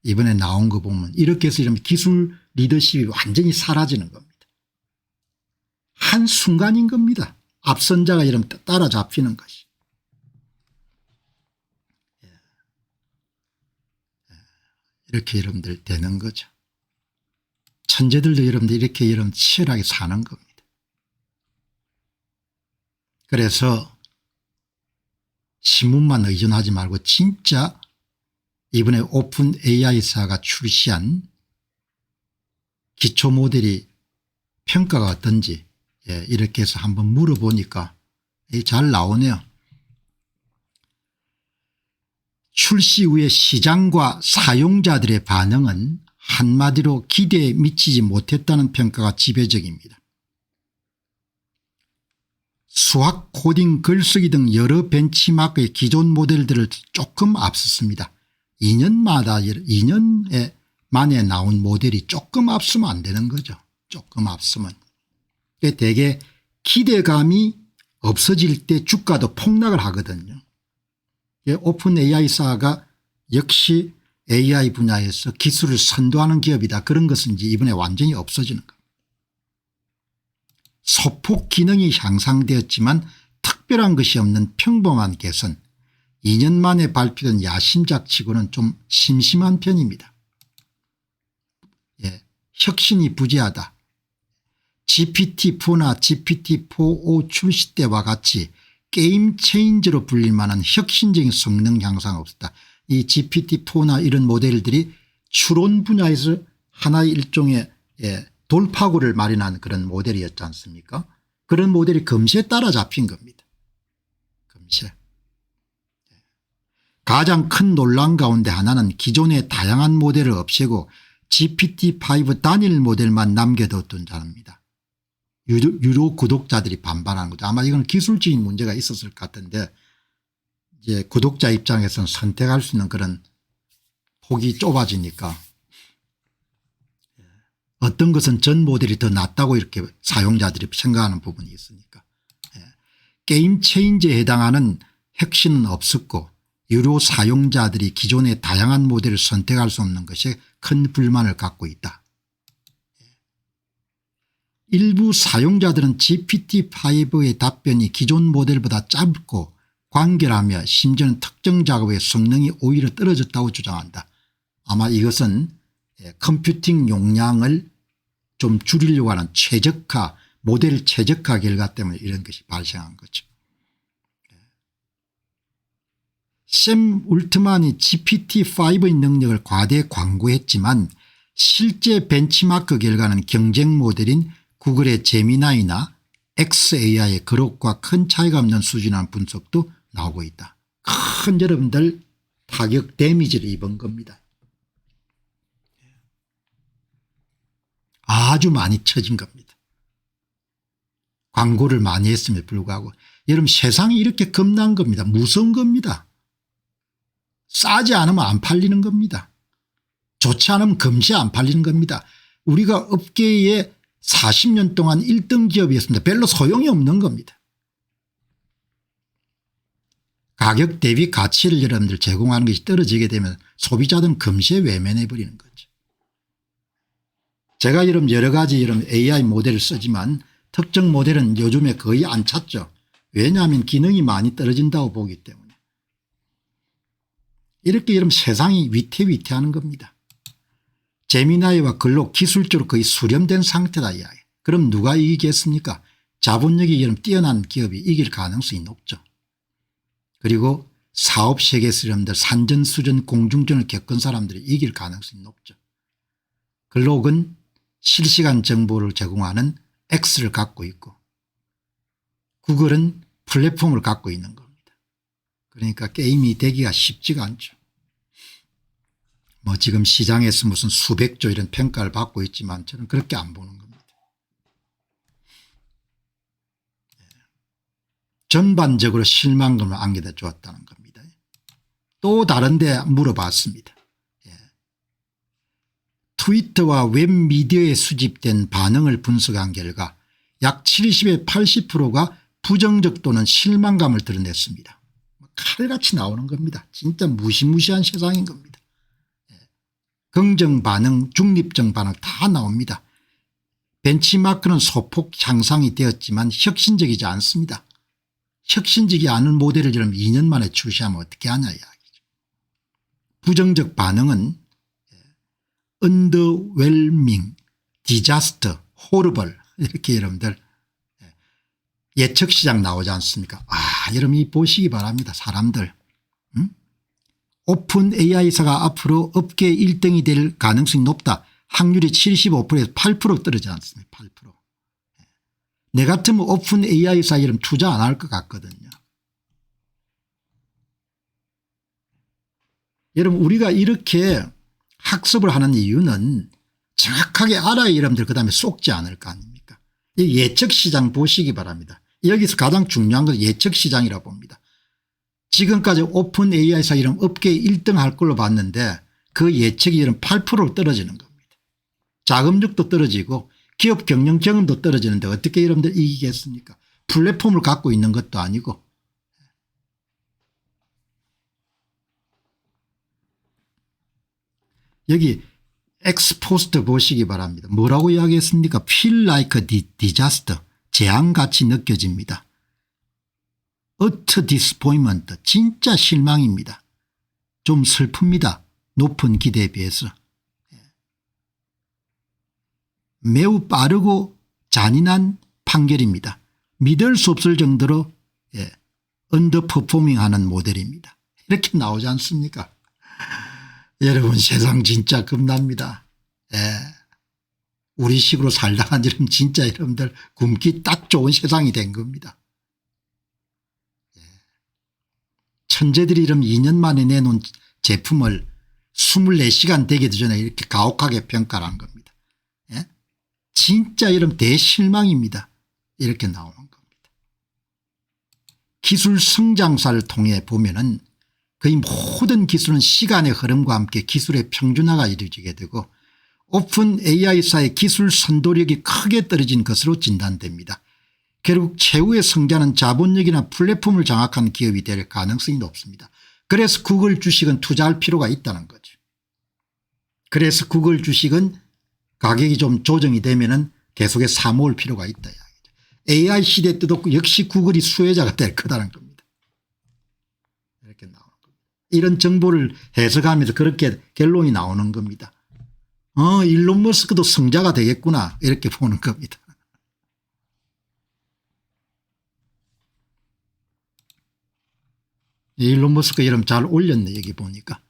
이번에 나온 거 보면 이렇게 해서 이러면 기술 리더십이 완전히 사라지는 겁니다. 한순간인 겁니다. 앞선 자가 이러면 따라잡히는 것이. 이렇게 여러분들 되는 거죠. 천재들도 여러분들 이렇게 여러분 치열하게 사는 겁니다. 그래서 신문만 의존하지 말고 진짜 이번에 오픈 AI사가 출시한 기초 모델이 평가가 어떤지 이렇게 해서 한번 물어보니까 잘 나오네요. 출시 후에 시장과 사용자들의 반응은 한마디로 기대에 미치지 못했다는 평가가 지배적입니다. 수학, 코딩, 글쓰기 등 여러 벤치마크의 기존 모델들을 조금 앞섰습니다. 2년에 만에 나온 모델이 조금 앞서면 안 되는 거죠. 조금 앞서면. 되게 기대감이 없어질 때 주가도 폭락을 하거든요. 오픈 AI사가 역시 AI 분야에서 기술을 선도하는 기업이다. 그런 것은 이제 이번에 완전히 없어지는 겁니다. 소폭 기능이 향상되었지만 특별한 것이 없는 평범한 개선. 2년 만에 발표된 야심작 치고는 좀 심심한 편입니다. 혁신이 부재하다. GPT-4나 GPT-4.5 출시 때와 같이 게임 체인저로 불릴 만한 혁신적인 성능 향상 없었다. 이 GPT-4나 이런 모델들이 추론 분야에서 하나의 일종의 돌파구를 마련한 그런 모델이었지 않습니까? 그런 모델이 금세 따라잡힌 겁니다. 금세. 가장 큰 논란 가운데 하나는 기존의 다양한 모델을 없애고 GPT-5 단일 모델만 남겨뒀던 자입니다. 유료 구독자들이 반발하는 거죠. 아마 이건 기술적인 문제가 있었을 것 같은데 이제 구독자 입장에서는 선택할 수 있는 그런 폭이 좁아지니까 어떤 것은 전 모델이 더 낫다고 이렇게 사용자들이 생각하는 부분이 있으니까 게임 체인지에 해당하는 혁신은 없었고 유료 사용자들이 기존의 다양한 모델을 선택할 수 없는 것이 큰 불만을 갖고 있다. 일부 사용자들은 GPT-5의 답변이 기존 모델보다 짧고 간결하며 심지어는 특정 작업의 성능이 오히려 떨어졌다고 주장한다. 아마 이것은 컴퓨팅 용량을 좀 줄이려고 하는 최적화 모델 최적화 결과 때문에 이런 것이 발생한 거죠. 샘 울트만이 GPT-5의 능력을 과대 광고했지만 실제 벤치마크 결과는 경쟁 모델인 구글의 제미나이나 XAI의 그룹과 큰 차이가 없는 수준의 분석도 나오고 있다. 큰 여러분들 타격 데미지를 입은 겁니다. 아주 많이 처진 겁니다. 광고를 많이 했음에도 불구하고 여러분 세상이 이렇게 겁난 겁니다. 무서운 겁니다. 싸지 않으면 안 팔리는 겁니다. 좋지 않으면 금시 안 팔리는 겁니다. 우리가 업계에 40년 동안 1등 기업이었습니다. 별로 소용이 없는 겁니다. 가격 대비 가치를 여러분들 제공하는 것이 떨어지게 되면 소비자들은 금시에 외면해 버리는 거죠. 제가 여러 가지 AI 모델을 쓰지만 특정 모델은 요즘에 거의 안 찾죠. 왜냐하면 기능이 많이 떨어진다고 보기 때문에. 이렇게 세상이 위태위태하는 겁니다. 제미나이와 글로 기술적으로 거의 수렴된 상태다 이야기. 그럼 누가 이기겠습니까? 자본력이 뛰어난 기업이 이길 가능성이 높죠. 그리고 사업 세계에서 여러분들 산전수전 공중전을 겪은 사람들이 이길 가능성이 높죠. 글록은 실시간 정보를 제공하는 X를 갖고 있고 구글은 플랫폼을 갖고 있는 겁니다. 그러니까 게임이 되기가 쉽지가 않죠. 뭐 지금 시장에서 무슨 수백조 이런 평가를 받고 있지만 저는 그렇게 안 보는 겁니다. 전반적으로 실망감을 안겨다 주었다는 겁니다. 또 다른 데 물어봤습니다. 트위터와 웹미디어에 수집된 반응을 분석한 결과 약 70에 80%가 부정적 또는 실망감을 드러냈습니다. 칼같이 나오는 겁니다. 진짜 무시무시한 세상인 겁니다. 긍정 반응 중립적 반응 다 나옵니다. 벤치마크는 소폭 향상이 되었지만 혁신적이지 않습니다. 혁신적이 않은 모델을 2년 만에 출시하면 어떻게 하냐 이야기죠. 부정적 반응은 underwhelming, disaster, horrible 이렇게 여러분들 예측시장 나오지 않습니까? 여러분 이 보시기 바랍니다. 사람들. 오픈 AI사가 앞으로 업계 1등이 될 가능성이 높다. 확률이 75%에서 8% 떨어지지 않습니까? 8%. 내 같으면 오픈 AI사 이름 투자 안 할 것 같거든요. 여러분 우리가 이렇게 학습을 하는 이유는 정확하게 알아야 여러분들 그다음에 속지 않을 거 아닙니까? 이 예측시장 보시기 바랍니다. 여기서 가장 중요한 건 예측시장이라고 봅니다. 지금까지 오픈 AI사 이름 업계 1등 할 걸로 봤는데 그 예측이 이름 8%로 떨어지는 겁니다. 자금력도 떨어지고 기업 경영 경험도 떨어지는데 어떻게 여러분들 이기겠습니까? 플랫폼을 갖고 있는 것도 아니고. 여기 엑스포스트 보시기 바랍니다. 뭐라고 이야기했습니까? Feel like a disaster. 재앙같이 느껴집니다. utter disappointment. 진짜 실망입니다. 좀 슬픕니다. 높은 기대에 비해서. 매우 빠르고 잔인한 판결입니다. 믿을 수 없을 정도로 언더퍼포밍하는 모델입니다. 이렇게 나오지 않습니까? 여러분 세상 진짜 겁납니다. 우리 식으로 살다가 지금 진짜 여러분들 굶기 딱 좋은 세상이 된 겁니다. 천재들이 이런 2년 만에 내놓은 제품을 24시간 되기도 전에 이렇게 가혹하게 평가를 한 겁니다. 예? 진짜 이런 대실망입니다. 이렇게 나오는 겁니다. 기술 성장사를 통해 보면은 거의 모든 기술은 시간의 흐름과 함께 기술의 평준화가 이루어지게 되고 오픈 AI사의 기술 선도력이 크게 떨어진 것으로 진단됩니다. 결국 최후의 성자는 자본력이나 플랫폼을 장악한 기업이 될 가능성이 높습니다. 그래서 구글 주식은 투자할 필요가 있다는 거죠. 그래서 구글 주식은 가격이 좀 조정이 되면은 계속해서 사모을 필요가 있다. AI 시대 때도 역시 구글이 수혜자가 될 거다라는 겁니다. 이렇게 나오는 겁니다. 이런 정보를 해석하면서 그렇게 결론이 나오는 겁니다. 일론 머스크도 성자가 되겠구나 이렇게 보는 겁니다. 일론 머스크 이름 잘 올렸네 여기 보니까.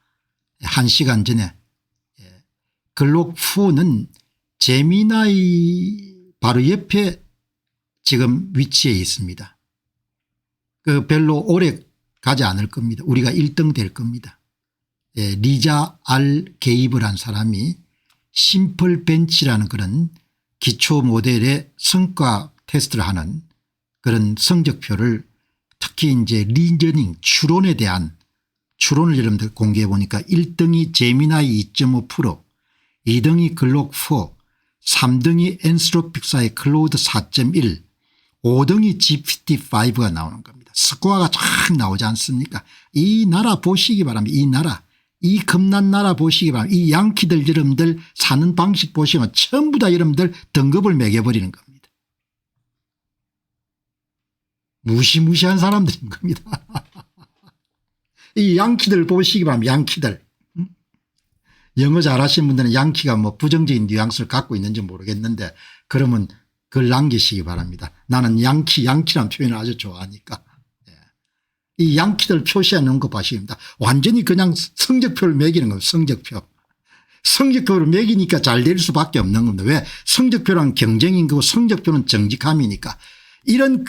1시간 전에. 글록4는 제미나이 바로 옆에 지금 위치해 있습니다. 별로 오래 가지 않을 겁니다. 우리가 1등 될 겁니다. 리자 알 게이브란 사람이 심플 벤치라는 그런 기초 모델의 성과 테스트를 하는 그런 성적표를 특히 이제 리저닝 추론에 대한 추론을 여러분들 공개해 보니까 1등이 제미나이 2.5%, 2등이 글록4, 3등이 엔스로픽사의 클로우드 4.1, 5등이 GPT-5가 나오는 겁니다. 스코어가 쫙 나오지 않습니까? 이 나라 보시기 바랍니다. 이 나라. 이 겁난 나라 보시기 바랍니다. 이 양키들 여러분들 사는 방식 보시면 전부 다 여러분들 등급을 매겨버리는 겁니다. 무시무시한 사람들인 겁니다. 이 양키들 보시기 바랍니다. 양키들. 영어 잘하시는 분들은 양키가 뭐 부정적인 뉘앙스를 갖고 있는지 모르겠는데 그러면 그걸 남기시기 바랍니다. 나는 양키란 표현을 아주 좋아하니까. 이 양키들 표시해 놓은 거 보십니다. 완전히 그냥 성적표를 매기는 거예요. 성적표. 성적표를 매기니까 잘 될 수밖에 없는 겁니다. 왜? 성적표란 경쟁인 거고 성적표는 정직함이니까. 이런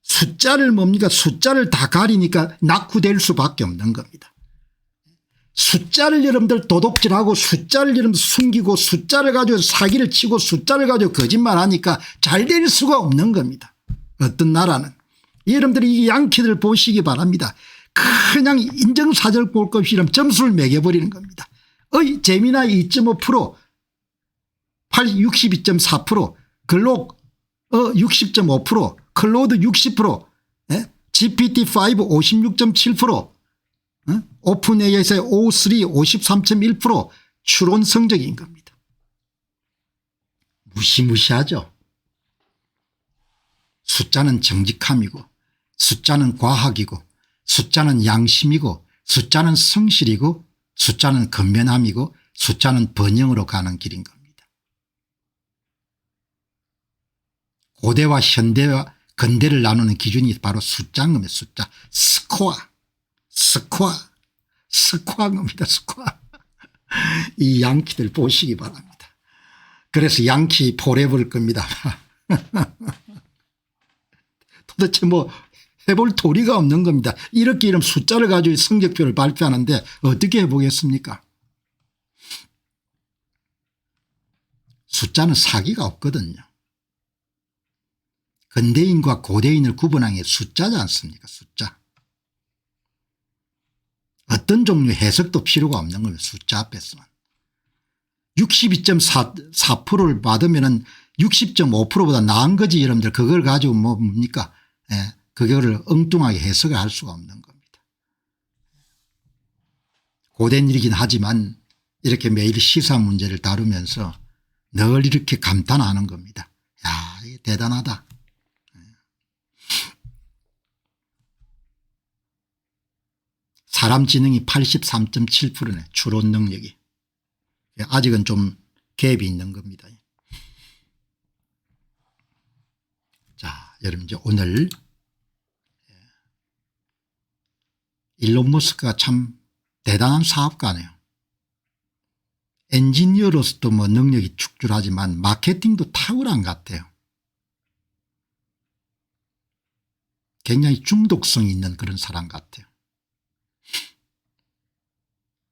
숫자를 뭡니까? 숫자를 다 가리니까 낙후될 수밖에 없는 겁니다. 숫자를 여러분들 도둑질하고 숫자를 여러분들 숨기고 숫자를 가지고 사기를 치고 숫자를 가지고 거짓말하니까 잘 될 수가 없는 겁니다. 어떤 나라는. 여러분들이 이 양키들 보시기 바랍니다. 그냥 인정사절 볼 것 없이 이런 점수를 매겨버리는 겁니다. 제미나이 2.5%, 62.4%, 글록 60.5%, 클로우드 60%, GPT-5 56.7%, 오픈 AI에서의 O3 53.1% 추론 성적인 겁니다. 무시무시하죠. 숫자는 정직함이고 숫자는 과학이고 숫자는 양심이고 숫자는 성실이고 숫자는 근면함이고 숫자는 번영으로 가는 길인 겁니다. 고대와 현대와 근대를 나누는 기준이 바로 숫자인 겁니다. 숫자. 스코어인 겁니다. 스코어. 이 양키들 보시기 바랍니다. 그래서 양키 포레볼 겁니다. 도대체 뭐 해볼 도리가 없는 겁니다. 이렇게 이런 숫자를 가지고 성적표를 발표하는데 어떻게 해보겠습니까? 숫자는 사기가 없거든요. 근대인과 고대인을 구분하는 게 숫자지 않습니까? 숫자. 어떤 종류의 해석도 필요가 없는 겁니다. 숫자 앞에서는. 62.4%를 받으면 60.5%보다 나은 거지 여러분들. 그걸 가지고 뭡니까? 그거를 엉뚱하게 해석을 할 수가 없는 겁니다. 고된 일이긴 하지만 이렇게 매일 시사 문제를 다루면서 늘 이렇게 감탄하는 겁니다. 야, 이게 대단하다. 사람 지능이 83.7%네. 추론 능력이. 아직은 좀 갭이 있는 겁니다. 자, 여러분 이제 오늘 일론 머스크가 참 대단한 사업가네요. 엔지니어로서도 뭐 능력이 축출하지만 마케팅도 탁월한 것 같아요. 굉장히 중독성이 있는 그런 사람 같아요.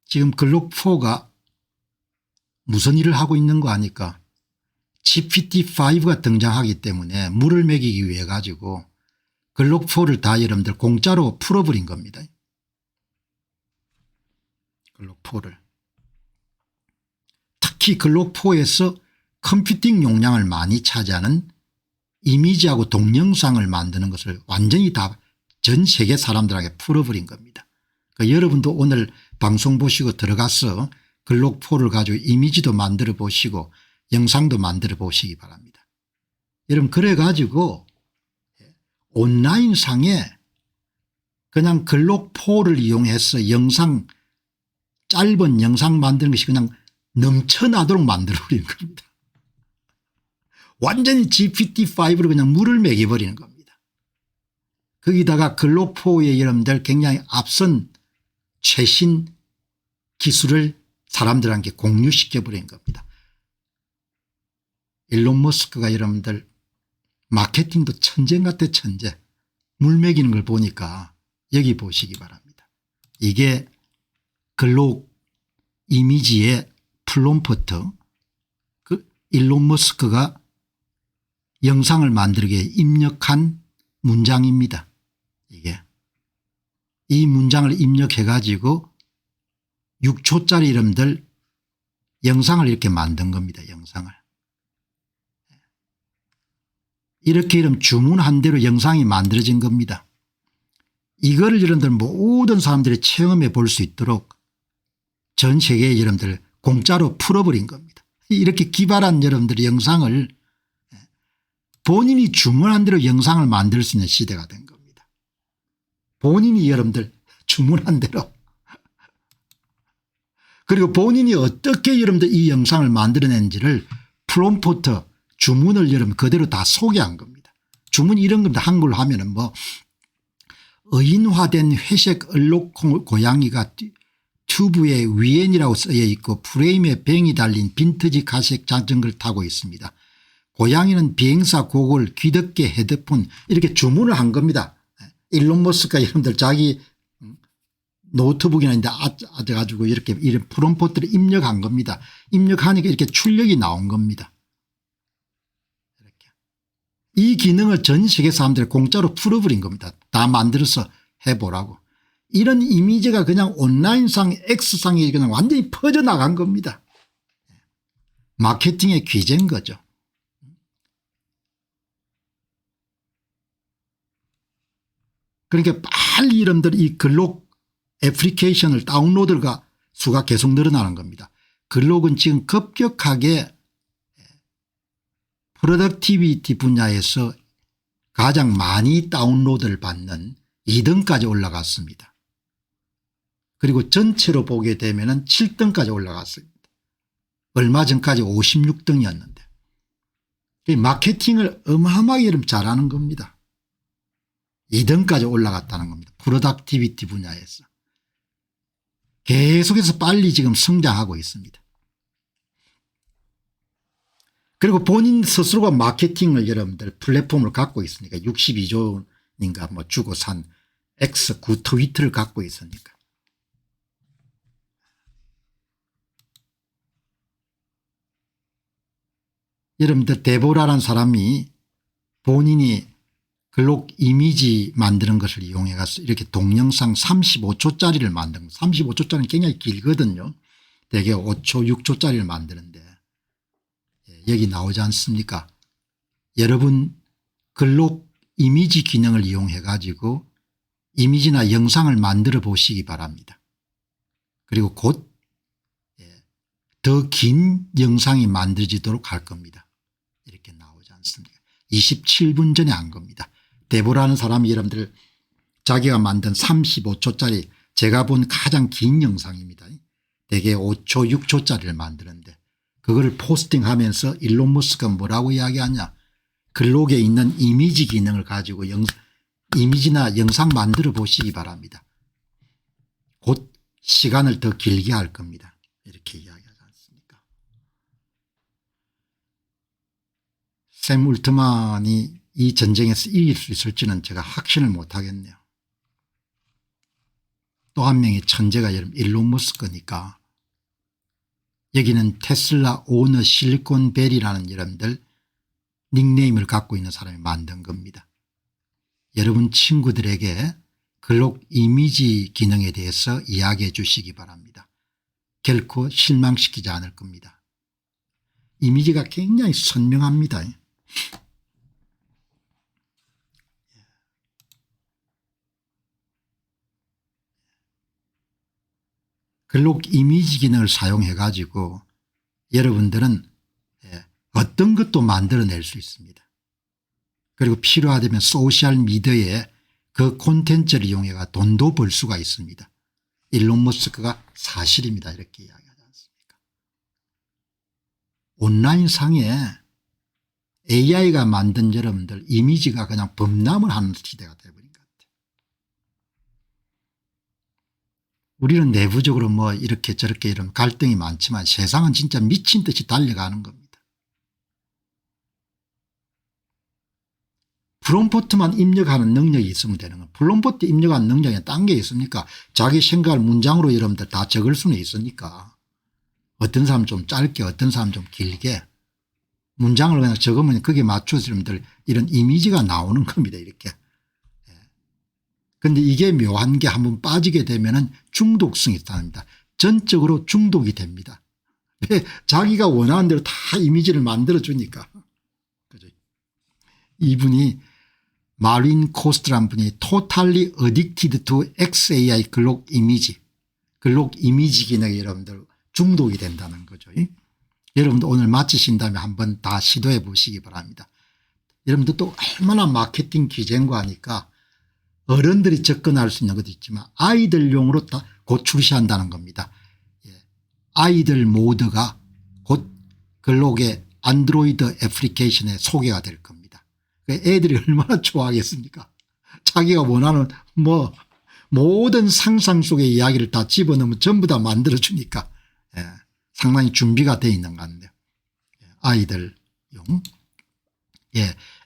지금 글록4가 무슨 일을 하고 있는 거 아니까 GPT-5가 등장하기 때문에 물을 먹이기 위해 가지고 글록4를 다 여러분들 공짜로 풀어버린 겁니다. 글록4를. 특히 글록4에서 컴퓨팅 용량을 많이 차지하는 이미지하고 동영상을 만드는 것을 완전히 다 전 세계 사람들에게 풀어버린 겁니다. 그러니까 여러분도 오늘 방송 보시고 들어가서 글록4를 가지고 이미지도 만들어 보시고 영상도 만들어 보시기 바랍니다. 여러분 그래 가지고 온라인상에 그냥 글록4를 이용해서 짧은 영상 만드는 것이 그냥 넘쳐나도록 만들어 버리는 겁니다. 완전히 GPT-5로 그냥 물을 먹여버리는 겁니다. 거기다가 글록4의 여러분들 굉장히 앞선 최신 기술을 사람들한테 공유시켜버린 겁니다. 일론 머스크가 여러분들 마케팅도 천재 같아 천재. 물 먹이는 걸 보니까 여기 보시기 바랍니다. 이게 글록 이미지의 프롬프트 그 일론 머스크가 영상을 만들기 위해 입력한 문장입니다. 이게 이 문장을 입력해 가지고 6초짜리 이름들 영상을 이렇게 만든 겁니다. 영상을. 이렇게 이름 주문한 대로 영상이 만들어진 겁니다. 이거를 여러분들 모든 사람들이 체험해 볼 수 있도록 전 세계에 여러분들 공짜로 풀어버린 겁니다. 이렇게 기발한 여러분들의 영상을 본인이 주문한 대로 영상을 만들 수 있는 시대가 된 겁니다. 본인이 여러분들 주문한 대로 그리고 본인이 어떻게 여러분들 이 영상을 만들어낸지를 프롬프트 주문을 여러분 그대로 다 소개한 겁니다. 주문 이런 겁니다. 한글로 하면은 뭐 의인화된 회색 얼룩 고양이가 튜브에 위엔이라고 쓰여 있고 프레임에 뱅이 달린 빈티지 가죽 자전거를 타고 있습니다. 고양이는 비행사 고글 귀덮개 헤드폰 이렇게 주문을 한 겁니다. 일론 머스크가 여러분들 자기 노트북이나 이제 가지고 이렇게 이런 프롬프트를 입력한 겁니다. 입력하니까 이렇게 출력이 나온 겁니다. 이렇게. 이 기능을 전 세계 사람들이 공짜로 풀어버린 겁니다. 다 만들어서 해보라고. 이런 이미지가 그냥 온라인상 X상에 그냥 완전히 퍼져나간 겁니다. 마케팅의 귀재인 거죠. 그러니까 빨리 여러분들 이 글록 애플리케이션을 다운로드가 수가 계속 늘어나는 겁니다. 글록은 지금 급격하게 프로덕티비티 분야에서 가장 많이 다운로드를 받는 2등까지 올라갔습니다. 그리고 전체로 보게 되면 7등까지 올라갔습니다. 얼마 전까지 56등이었는데 마케팅을 어마어마하게 잘하는 겁니다. 2등까지 올라갔다는 겁니다. 프로덕티비티 분야에서. 계속해서 빨리 지금 성장하고 있습니다. 그리고 본인 스스로가 마케팅을 여러분들 플랫폼을 갖고 있으니까 62조인가 뭐 주고 산 X9 트위터를 갖고 있으니까. 여러분들 데보라라는 사람이 본인이 글록 이미지 만드는 것을 이용해 가서 이렇게 동영상 35초짜리를 만든 거. 35초짜리는 굉장히 길거든요. 대개 5초 6초짜리를 만드는데 여기 나오지 않습니까? 여러분 글록 이미지 기능을 이용해 가지고 이미지나 영상을 만들어 보시기 바랍니다. 그리고 곧 더 긴 영상이 만들어지도록 할 겁니다. 이렇게 나오지 않습니까? 27분 전에 한 겁니다. 데보라는 사람이 여러분들 자기가 만든 35초짜리 제가 본 가장 긴 영상입니다. 대개 5초 6초짜리를 만드는데 그거를 포스팅하면서 일론 머스크가 뭐라고 이야기하냐. 글록에 있는 이미지 기능을 가지고 이미지나 영상 만들어 보시기 바랍니다. 곧 시간을 더 길게 할 겁니다. 이렇게 이야기하지 않습니까? 샘 울트만이 이 전쟁에서 이길 수 있을지는 제가 확신을 못 하겠네요. 또 한 명의 천재가 여러분 일론 머스크니까 여기는 테슬라 오너 실리콘벨이라는 여러분들 닉네임을 갖고 있는 사람이 만든 겁니다. 여러분 친구들에게 글록 이미지 기능에 대해서 이야기해 주시기 바랍니다. 결코 실망시키지 않을 겁니다. 이미지가 굉장히 선명합니다. 글록 이미지 기능을 사용해 가지고 여러분들은 어떤 것도 만들어낼 수 있습니다. 그리고 필요하다면 소셜미디어에 그 콘텐츠를 이용해 돈도 벌 수가 있습니다. 일론 머스크가 사실입니다. 이렇게 이야기하지 않습니까? 온라인상에 AI가 만든 여러분들 이미지가 그냥 범람을 하는 시대가 되어버린 것 같아요. 우리는 내부적으로 뭐 이렇게 저렇게 이런 갈등이 많지만 세상은 진짜 미친 듯이 달려가는 겁니다. 프롬프트만 입력하는 능력이 있으면 되는 거예요. 프롬프트 입력하는 능력에 딴 게 있습니까? 자기 생각을 문장으로 여러분들 다 적을 수는 있으니까 어떤 사람 좀 짧게 어떤 사람 좀 길게 문장을 그냥 적으면 거기에 맞춰서 여러분들 이런 이미지가 나오는 겁니다. 이렇게. 그런데 이게 묘한 게 한번 빠지게 되면은 중독성이 있답니다. 전적으로 중독이 됩니다. 자기가 원하는 대로 다 이미지를 만들어 주니까. 그죠? 이분이 마린 코스트란 분이 Totally Addicted to XAI 글록 이미지 기능에 여러분들 중독이 된다는 거죠. 여러분들 오늘 마치신 다음에 한번 다 시도해 보시기 바랍니다. 여러분들 또 얼마나 마케팅 기쟁과 하니까 어른들이 접근할 수 있는 것도 있지만 아이들용으로 다 곧 출시한다는 겁니다. 아이들 모드가 곧 글록의 안드로이드 애플리케이션에 소개가 될 겁니다. 애들이 얼마나 좋아하겠습니까? 자기가 원하는 뭐 모든 상상 속의 이야기를 다 집어넣으면 전부 다 만들어 주니까 상당히 준비가 되어 있는 것 같네요. 아이들용.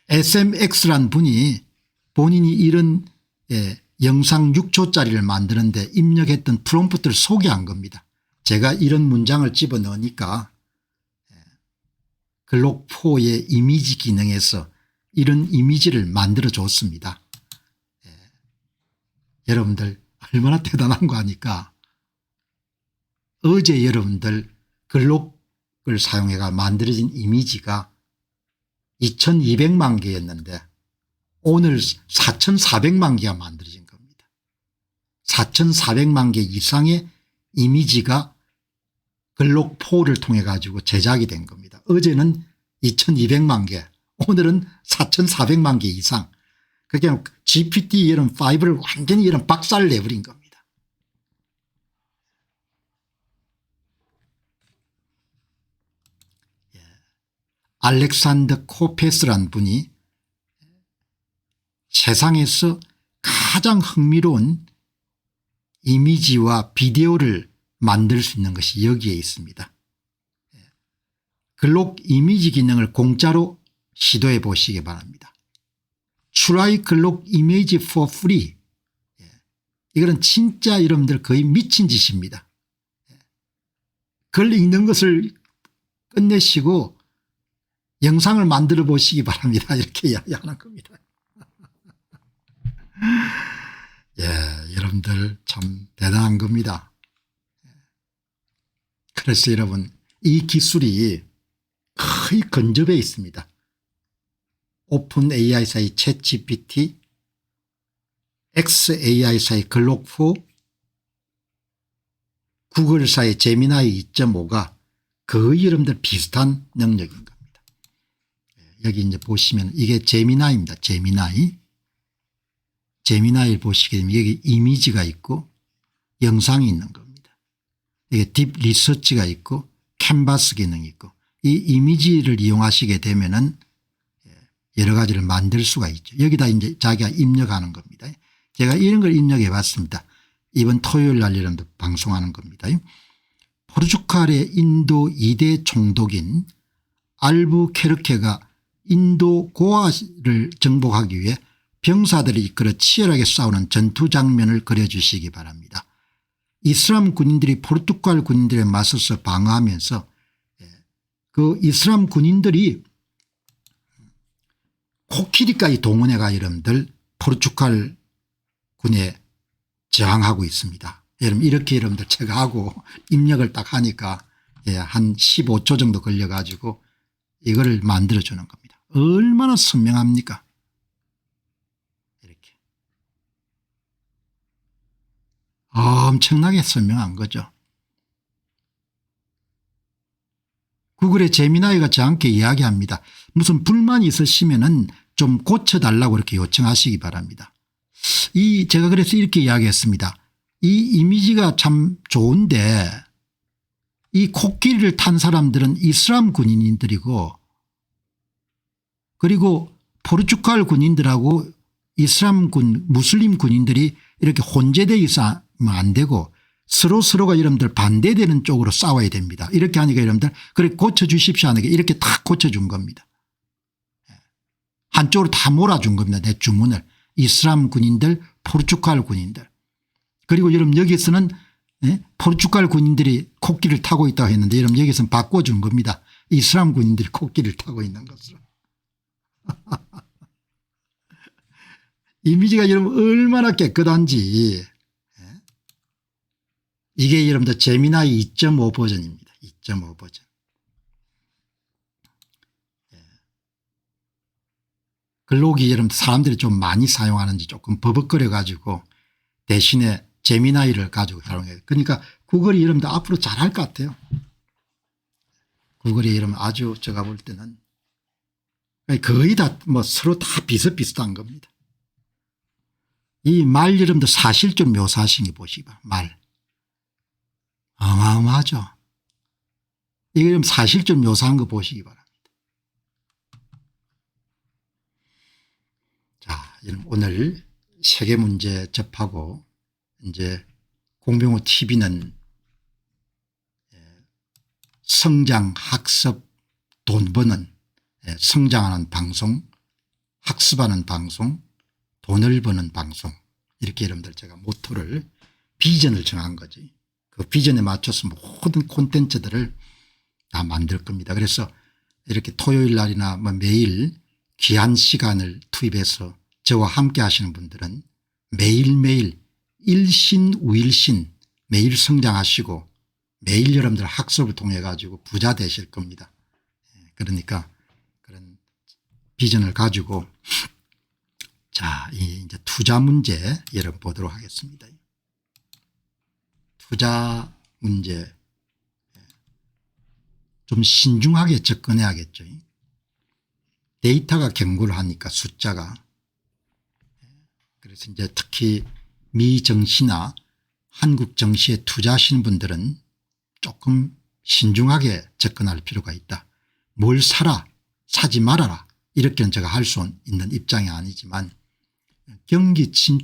SMX란 분이 본인이 이런 영상 6초짜리를 만드는데 입력했던 프롬프트를 소개한 겁니다. 제가 이런 문장을 집어넣으니까 글록4의 이미지 기능에서 이런 이미지를 만들어 줬습니다. 여러분들 얼마나 대단한 거 아니까 어제 여러분들 글록을 사용해 만들어진 이미지가 2200만 개였는데 오늘 4400만 개가 만들어진 겁니다. 4400만 개 이상의 이미지가 글록4를 통해 가지고 제작이 된 겁니다. 어제는 2200만 개 오늘은 4400만 개 이상. 그러니까 GPT 이런 5를 완전히 이런 박살을 내버린 겁니다. 알렉산더 코페스란 분이 세상에서 가장 흥미로운 이미지와 비디오를 만들 수 있는 것이 여기에 있습니다. 글록 이미지 기능을 공짜로 시도해 보시기 바랍니다. Try 글록 이미지 for free. 이거는 진짜 여러분들 거의 미친 짓입니다. 글 읽는 것을 끝내시고 영상을 만들어 보시기 바랍니다. 이렇게 이야기하는 겁니다. 여러분들 참 대단한 겁니다. 그래서 여러분 이 기술이 거의 근접해 있습니다. 오픈 AI사의 챗GPT, XAI사의 글록4, 구글사의 제미나이 2.5가 거의 여러분들 비슷한 능력인 겁니다. 여기 이제 보시면 이게 제미나이입니다. 제미나이를 보시게 되면 여기 이미지가 있고 영상이 있는 겁니다. 이게 딥 리서치가 있고 캔버스 기능이 있고 이 이미지를 이용하시게 되면은 여러 가지를 만들 수가 있죠. 여기다 이제 자기가 입력하는 겁니다. 제가 이런 걸 입력해 봤습니다. 이번 토요일 날 여러분들 방송하는 겁니다. 포르투갈의 인도 2대 총독인 알부케르케가 인도 고아를 정복하기 위해 병사들이 이끌어 치열하게 싸우는 전투 장면을 그려주시기 바랍니다. 이슬람 군인들이 포르투갈 군인들에 맞서서 방어하면서 그 이슬람 군인들이 코끼리까지 동원해가 여러분들 포르투갈 군에 저항하고 있습니다. 여러분 이렇게 여러분들 제가 하고 입력을 딱 하니까 한 15초 정도 걸려 가지고 이거를 만들어 주는 겁니다. 얼마나 선명합니까? 이렇게 엄청나게 선명한 거죠. 구글의 제미나이가 저한테 이야기합니다. 무슨 불만이 있으시면은 좀 고쳐달라고 이렇게 요청하시기 바랍니다. 제가 그래서 이렇게 이야기했습니다. 이 이미지가 참 좋은데 이 코끼리를 탄 사람들은 이슬람 군인들이고 그리고 포르투갈 군인들하고 이슬람 무슬림 군인들이 이렇게 혼재되어 있으면 안 되고 서로가 여러분들 반대되는 쪽으로 싸워야 됩니다. 이렇게 하니까 여러분들 그래 고쳐주십시오 하니까 이렇게 다 고쳐준 겁니다. 한쪽으로 다 몰아준 겁니다. 내 주문을. 이슬람 군인들 포르투갈 군인들 그리고 여러분 여기서는 포르투갈 군인들이 코끼리를 타고 있다고 했는데 여러분 여기서는 바꿔준 겁니다. 이슬람 군인들이 코끼리를 타고 있는 것으로. 이미지가 여러분 얼마나 깨끗한지. 이게 여러분들 제미나이 2.5 버전입니다. 2.5 버전. 글록이 여러분 사람들이 좀 많이 사용하는지 조금 버벅거려 가지고 대신에 제미나이를 가지고 사용해요. 그러니까 구글이 여러분들 앞으로 잘할 것 같아요. 구글이 여러분 아주 제가 볼 때는 거의 다 뭐 서로 다 비슷비슷한 겁니다. 이 말 여러분들 사실적 묘사하신 게 보시기 말. 어마어마하죠. 이게 좀 사실적 묘사한 거 보시기 바랍니다. 자, 오늘 세계 문제 접하고 이제 공병호 TV는 성장, 학습, 돈 버는 성장하는 방송, 학습하는 방송, 돈을 버는 방송 이렇게 여러분들 제가 모토를 비전을 정한 거지. 그 비전에 맞춰서 모든 콘텐츠들을 다 만들 겁니다. 그래서 이렇게 토요일 날이나 뭐 매일 귀한 시간을 투입해서 저와 함께 하시는 분들은 매일매일 일신우일신 매일 성장하시고 매일 여러분들 학습을 통해 가지고 부자 되실 겁니다. 그러니까 그런 비전을 가지고 자, 이제 투자 문제 여러분 보도록 하겠습니다. 투자 문제 좀 신중하게 접근해야겠죠. 데이터가 경고를 하니까 숫자가. 그래서 이제 특히 미 정시나 한국 정시에 투자하시는 분들은 조금 신중하게 접근할 필요가 있다. 뭘 사라 사지 말아라 이렇게는 제가 할 수 있는 입장이 아니지만 경기 진